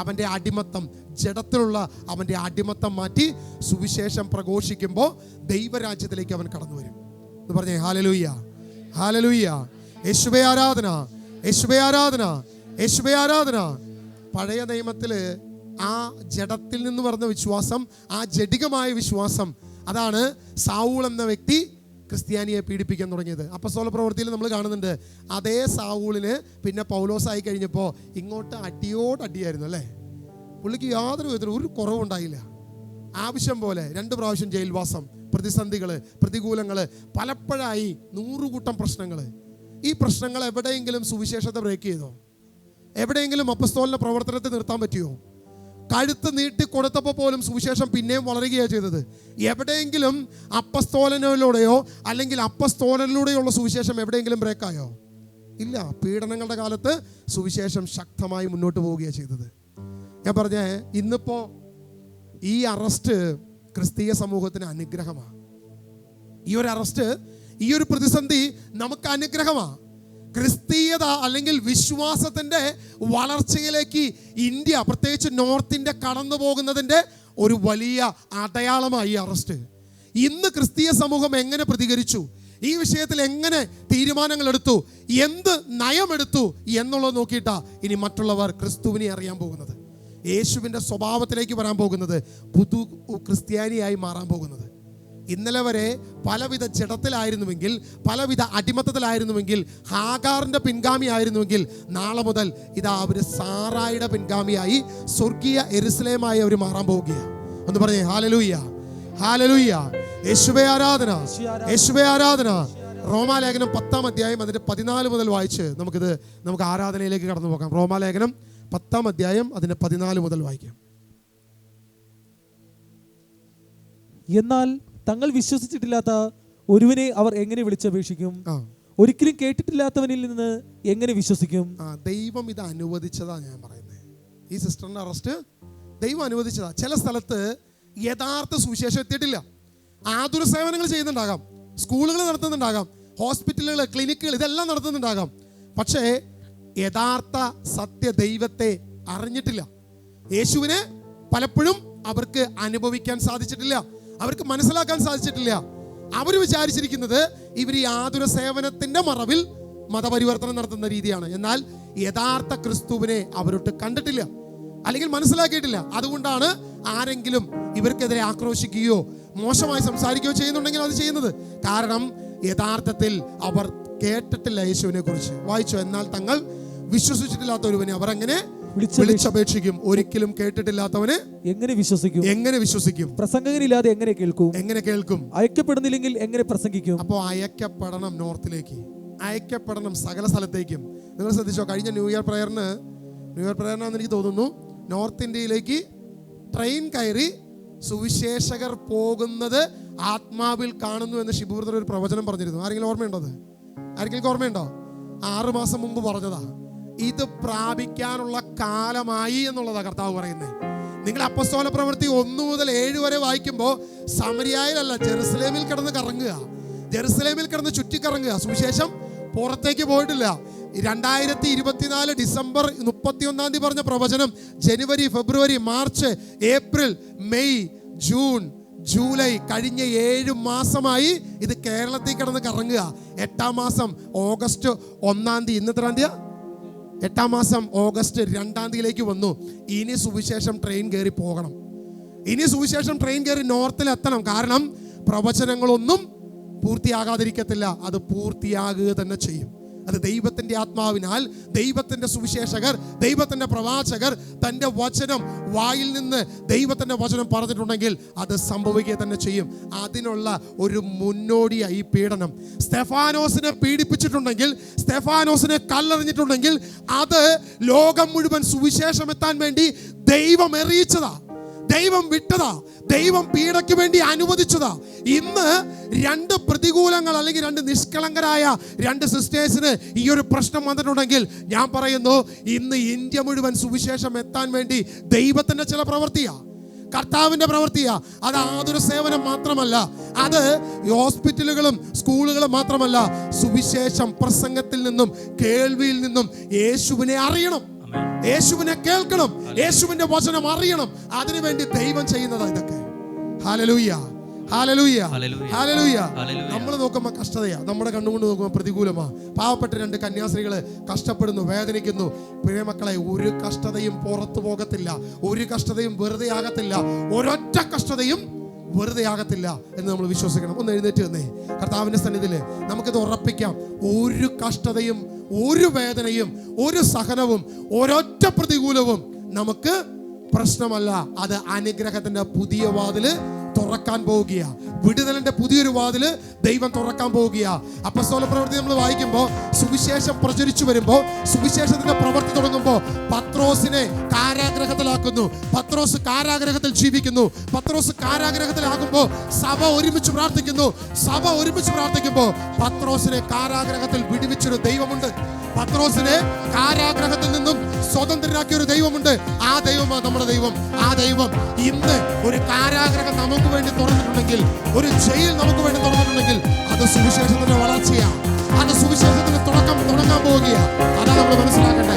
അവൻ്റെ അടിമത്തം, ജഡത്തിലുള്ള അവൻ്റെ അടിമത്തം മാറ്റി സുവിശേഷം പ്രഘോഷിക്കുമ്പോൾ ദൈവരാജ്യത്തിലേക്ക് അവൻ കടന്നു വരും എന്ന് പറഞ്ഞേ. Hallelujah, hallelujah. യേശുവേ ആരാധന, യേശുവേ ആരാധന, യേശുവേ ആരാധന. പഴയ നിയമത്തിൽ ആ ജഡത്തിൽ നിന്ന് പറഞ്ഞ വിശ്വാസം, ആ ജഡികമായ വിശ്വാസം, അതാണ് സാവൂൾ എന്ന വ്യക്തി ക്രിസ്ത്യാനിയെ പീഡിപ്പിക്കാൻ തുടങ്ങിയത്. അപ്പോസ്തല പ്രവൃത്തിയിൽ നമ്മൾ കാണുന്നുണ്ട്. അതേ സാവൂളിന് പിന്നെ പൗലോസായി കഴിഞ്ഞപ്പോൾ ഇങ്ങോട്ട് അടിയോടടിയായിരുന്നു അല്ലേ? പുള്ളിക്ക് യാതൊരു വിധത്തിലും ഒരു കുറവുണ്ടായില്ല. ആവശ്യം പോലെ 2 പ്രാവശ്യം ജയിൽവാസം, പ്രതിസന്ധികൾ, പ്രതികൂലങ്ങൾ, പലപ്പോഴായി 100 കൂട്ടം പ്രശ്നങ്ങൾ. ഈ പ്രശ്നങ്ങൾ എവിടെയെങ്കിലും സുവിശേഷത്തെ ബ്രേക്ക് ചെയ്തോ? എവിടെയെങ്കിലും അപ്പോസ്തലന്റെ പ്രവർത്തനത്തെ നിർത്താൻ പറ്റിയോ? കഴുത്ത് നീട്ടി കൊടുത്തപ്പോൾ പോലും സുവിശേഷം പിന്നെയും വളരുകയാണ് ചെയ്തത്. എവിടെയെങ്കിലും അപ്പസ്തോലനിലൂടെയോ അല്ലെങ്കിൽ അപ്പസ്തോലനിലൂടെയുള്ള സുവിശേഷം എവിടെയെങ്കിലും ബ്രേക്കായോ? ഇല്ല. പീഡനങ്ങളുടെ കാലത്ത് സുവിശേഷം ശക്തമായി മുന്നോട്ട് പോവുകയാണ് ചെയ്തത്. ഞാൻ പറഞ്ഞേ, ഇന്നിപ്പോൾ ഈ അറസ്റ്റ് ക്രിസ്തീയ സമൂഹത്തിന് അനുഗ്രഹമാണ്. ഈ ഒരു അറസ്റ്റ്, ഈ ഒരു പ്രതിസന്ധി നമുക്ക് അനുഗ്രഹമാണ്. ക്രിസ്തീയത അല്ലെങ്കിൽ വിശ്വാസത്തിൻ്റെ വളർച്ചയിലേക്ക് ഇന്ത്യ, പ്രത്യേകിച്ച് നോർത്ത് ഇന്ത്യ കടന്നു പോകുന്നതിൻ്റെ ഒരു വലിയ അടയാളമായി ഈ അറസ്റ്റ്. ഇന്ന് ക്രിസ്തീയ സമൂഹം എങ്ങനെ പ്രതികരിച്ചു, ഈ വിഷയത്തിൽ എങ്ങനെ തീരുമാനങ്ങൾ എടുത്തു, എന്ത് നയമെടുത്തു എന്നുള്ളത് നോക്കിയിട്ടാ ഇനി മറ്റുള്ളവർ ക്രിസ്തുവിനെ അറിയാൻ പോകുന്നത്, യേശുവിൻ്റെ സ്വഭാവത്തിലേക്ക് വരാൻ പോകുന്നത്, പുതു ക്രിസ്ത്യാനിയായി മാറാൻ പോകുന്നത്. ഇന്നലെ വരെ പലവിധ ജഡത്തിലായിരുന്നുവെങ്കിൽ, പലവിധ അടിമത്തത്തിലായിരുന്നുവെങ്കിൽ, ഹാഗാറിൻ്റെ പിൻഗാമി ആയിരുന്നുവെങ്കിൽ, നാളെ മുതൽ ഇതാ അവർ സാറായുടെ പിൻഗാമിയായി സ്വർഗീയ യെരുശലേമായി അവർ മാറാൻ പോവുകയാണ്. ഒന്ന് പറഞ്ഞേ ഹല്ലേലൂയ, ഹല്ലേലൂയ. യേശുവേ ആരാധന, യേശുവേ ആരാധന. റോമാലേഖനം 10-ാം അധ്യായം അതിൻ്റെ 14 മുതൽ വായിച്ച് നമുക്ക് ആരാധനയിലേക്ക് കടന്നു പോകാം. റോമാലേഖനം 10-ാം അധ്യായം അതിൻ്റെ 14 മുതൽ വായിക്കാം. എന്നാൽ തങ്ങൾ വിശ്വസിച്ചിട്ടില്ലാത്ത ഒരുവനെ അവർ എങ്ങനെ വിളിച്ചപേക്ഷിക്കും? ഒരിക്കലും കേട്ടിട്ടില്ലാത്തവനിൽ നിന്ന് എങ്ങനെ വിശ്വസിക്കും? ദൈവം ഇത് അനുവദിച്ചതാ. ഞാൻ പറയുന്നത് ഈ സിസ്റ്ററിന്റെ അറസ്റ്റ് ദൈവം അനുവദിച്ചതാ. ചില സ്ഥലത്ത് യഥാർത്ഥ സുവിശേഷം എത്തിയിട്ടില്ല. ആതുര സേവനങ്ങൾ ചെയ്യുന്നുണ്ടാകാം, സ്കൂളുകൾ നടത്തുന്നുണ്ടാകാം, ഹോസ്പിറ്റലുകൾ, ക്ലിനിക്കുകൾ ഇതെല്ലാം നടത്തുന്നുണ്ടാകാം. പക്ഷേ യഥാർത്ഥ സത്യ ദൈവത്തെ അറിഞ്ഞിട്ടില്ല. യേശുവിനെ പലപ്പോഴും അവർക്ക് അനുഭവിക്കാൻ സാധിച്ചിട്ടില്ല, അവർക്ക് മനസ്സിലാക്കാൻ സാധിച്ചിട്ടില്ല. അവർ വിചാരിച്ചിരിക്കുന്നത് ഇവർ ഈ ആതുര സേവനത്തിന്റെ മറവിൽ മതപരിവർത്തനം നടത്തുന്ന രീതിയാണ്. എന്നാൽ യഥാർത്ഥ ക്രിസ്തുവിനെ അവരൊട്ട് കണ്ടിട്ടില്ല, അല്ലെങ്കിൽ മനസ്സിലാക്കിയിട്ടില്ല. അതുകൊണ്ടാണ് ആരെങ്കിലും ഇവർക്കെതിരെ ആക്രോശിക്കുകയോ മോശമായി സംസാരിക്കുകയോ ചെയ്യുന്നുണ്ടെങ്കിൽ അത് ചെയ്യുന്നത്. കാരണം യഥാർത്ഥത്തിൽ അവർ കേട്ടിട്ടില്ല യേശുവിനെ കുറിച്ച്. വായിച്ചോ, എന്നാൽ തങ്ങൾ വിശ്വസിച്ചിട്ടില്ലാത്ത ഒരുവനെ അവർ എങ്ങനെ വിളിച്ചപേക്ഷിക്കും? ഒരിക്കലും കേട്ടിട്ടില്ലാത്തവന് എങ്ങനെ വിശ്വസിക്കും? പ്രസംഗകനില്ലാതെ എങ്ങനെ കേൾക്കും? അയക്കപ്പെടുന്നില്ലെങ്കിൽ എങ്ങനെ പ്രസംഗിക്കും? അപ്പോൾ അയക്കപ്പെടണം, നോർത്തിലേക്ക് അയക്കപ്പെടണം, സകല സ്ഥലത്തേക്കും. നിങ്ങൾ ശ്രദ്ധിച്ചോ, കഴിഞ്ഞ ന്യൂ ഇയർ പ്രയറിനാണെന്ന് എനിക്ക് തോന്നുന്നു, നോർത്ത് ഇന്ത്യയിലേക്ക് ട്രെയിൻ കയറി സുവിശേഷകർ പോകുന്നത് ആത്മാവിൽ കാണുന്നു എന്ന് ഷിബു ബ്രദർ ഒരു പ്രവചനം പറഞ്ഞിരുന്നു. ആരെങ്കിലും ഓർമ്മയുണ്ടോ? 6 മാസം മുമ്പ് പറഞ്ഞതാ. ഇത് പ്രാപിക്കാനുള്ള കാലമായി എന്നുള്ളതാ കർത്താവ് പറയുന്നത്. നിങ്ങൾ അപ്പസ്തോല പ്രവൃത്തി 1 മുതൽ 7 വരെ വായിക്കുമ്പോൾ സമരിയായിലല്ല, ജെറുസലേമിൽ കിടന്ന് ചുറ്റിക്കറങ്ങുക. സുവിശേഷം പുറത്തേക്ക് പോയിട്ടില്ല. 2024 ഡിസംബർ 31 പറഞ്ഞ പ്രവചനം ജനുവരി, ഫെബ്രുവരി, മാർച്ച്, ഏപ്രിൽ, മെയ്, ജൂൺ, ജൂലൈ കഴിഞ്ഞ 7 മാസമായി ഇത് കേരളത്തിൽ കിടന്ന് കറങ്ങുക. 8-ാം മാസം ഓഗസ്റ്റ് 1 ഇന്നത്തെ 8-ാം മാസം ഓഗസ്റ്റ് 2 വന്നു. ഇനി സുവിശേഷം ട്രെയിൻ കയറി പോകണം. ഇനി സുവിശേഷം ട്രെയിൻ കയറി നോർത്തിൽ എത്തണം. കാരണം പ്രവചനങ്ങളൊന്നും പൂർത്തിയാകാതിരിക്കത്തില്ല, അത് പൂർത്തിയാകുക തന്നെ ചെയ്യും. അത് ദൈവത്തിന്റെ ആത്മാവിനാൽ ദൈവത്തിന്റെ സുവിശേഷകർ, ദൈവത്തിന്റെ പ്രവാചകർ തൻ്റെ വചനം വായിൽ നിന്ന് ദൈവത്തിന്റെ വചനം പറഞ്ഞിട്ടുണ്ടെങ്കിൽ അത് സംഭവിക്കുക തന്നെ ചെയ്യും. അതിനുള്ള ഒരു മുന്നോടിയായി ഈ പീഡനം. സ്തെഫാനോസിനെ പീഡിപ്പിച്ചിട്ടുണ്ടെങ്കിൽ, സ്തെഫാനോസിനെ കല്ലെറിഞ്ഞിട്ടുണ്ടെങ്കിൽ അത് ലോകം മുഴുവൻ സുവിശേഷം എത്താൻ വേണ്ടി ദൈവം എറിയിച്ചതാ, ദൈവം വിട്ടതാ, ദൈവം പീഡയ്ക്ക് വേണ്ടി അനുവദിച്ചതാ. ഇന്ന് 2 പ്രതികൂലങ്ങൾ, അല്ലെങ്കിൽ 2 നിഷ്കളങ്കരായ 2 സിസ്റ്റേഴ്സിന് ഈ ഒരു പ്രശ്നം വന്നിട്ടുണ്ടെങ്കിൽ ഞാൻ പറയുന്നു, ഇന്ന് ഇന്ത്യ മുഴുവൻ സുവിശേഷം എത്താൻ വേണ്ടി ദൈവത്തിന്റെ ചില പ്രവൃത്തിയാ, കർത്താവിന്റെ പ്രവൃത്തിയാ. അത് ആതുര സേവനം മാത്രമല്ല, അത് ഹോസ്പിറ്റലുകളും സ്കൂളുകളും മാത്രമല്ല. സുവിശേഷം പ്രസംഗത്തിൽ നിന്നും കേൾവിയിൽ നിന്നും യേശുവിനെ അറിയണം, യേശുവിനെ കേൾക്കണം, യേശുവിന്റെ വചനം അറിയണം. അതിനുവേണ്ടി ദൈവം ചെയ്യുന്നതാ ഇതൊക്കെ. Hallelujah, hallelujah, hallelujah. നമ്മൾ നോക്കുമ്പോൾ കഷ്ടതയാ, നമ്മുടെ കണ്ണുകൊണ്ട് നോക്കുമ്പോൾ പ്രതികൂലമാ. പാവപ്പെട്ട 2 കന്യാസ്ത്രീകള് കഷ്ടപ്പെടുന്നു, വേദനിക്കുന്നു. പ്രിയമക്കളെ, ഒരു കഷ്ടതയും പുറത്തു പോകത്തില്ല, ഒരു കഷ്ടതയും വെറുതെ ആകത്തില്ല, ഒരൊറ്റ കഷ്ടതയും വെറുതെ ആകത്തില്ല എന്ന് നമ്മൾ വിശ്വസിക്കണം. ഒന്ന് എഴുന്നേറ്റ് വന്നേ, കർത്താവിന്റെ സന്നിധിയിൽ നമുക്കിത് ഉറപ്പിക്കാം. ഒരു കഷ്ടതയും, ഒരു വേദനയും, ഒരു സഹനവും, ഒരൊറ്റ പ്രതികൂലവും നമുക്ക് പ്രശ്നമല്ല. അത് അനുഗ്രഹത്തിന്റെ പുതിയ വാതില് തുറക്കാൻ പോവുകയാ. വിടുതലിന്റെ പുതിയൊരു വാതില് ദൈവം തുറക്കാൻ പോവുകയാ. അപ്പസ്തോല പ്രവൃത്തി നമ്മൾ വായിക്കുമ്പോൾ സുവിശേഷം പ്രചരിച്ചു വരുമ്പോൾ, സുവിശേഷത്തിന്റെ പ്രവൃത്തി തുടങ്ങുമ്പോൾ പത്രോസിനെ കാരാഗ്രഹത്തിലാക്കുന്നു. പത്രോസ് കാരാഗ്രഹത്തിൽ ജീവിക്കുന്നു. പത്രോസ് കാരാഗ്രഹത്തിലാകുമ്പോൾ സഭ ഒരുമിച്ച് പ്രാർത്ഥിക്കുമ്പോൾ പത്രോസിനെ കാരാഗ്രഹത്തിൽ വിടുവിച്ചൊരു ദൈവമുണ്ട്. പത്രോസിനെ കാരാഗ്രഹത്തിൽ നിന്നും സ്വതന്ത്രനാക്കിയ ഒരു ദൈവമുണ്ട്. ആ ദൈവമാണ് നമ്മുടെ ദൈവം. ആ ദൈവം ഇന്ന് ഒരു കാരാഗ്രഹം നമുക്ക് വേണ്ടി തുറന്നിട്ടുണ്ടെങ്കിൽ, ഒരു ജയിൽ നമുക്ക് വേണ്ടി തുറന്നിട്ടുണ്ടെങ്കിൽ, അത് സുവിശേഷത്തിന്റെ വളർച്ചയാണ്, അത് സുവിശേഷത്തിന്റെ തുടങ്ങാൻ പോവുകയാണ്. അതാണ് നമ്മൾ മനസ്സിലാക്കേണ്ടത്.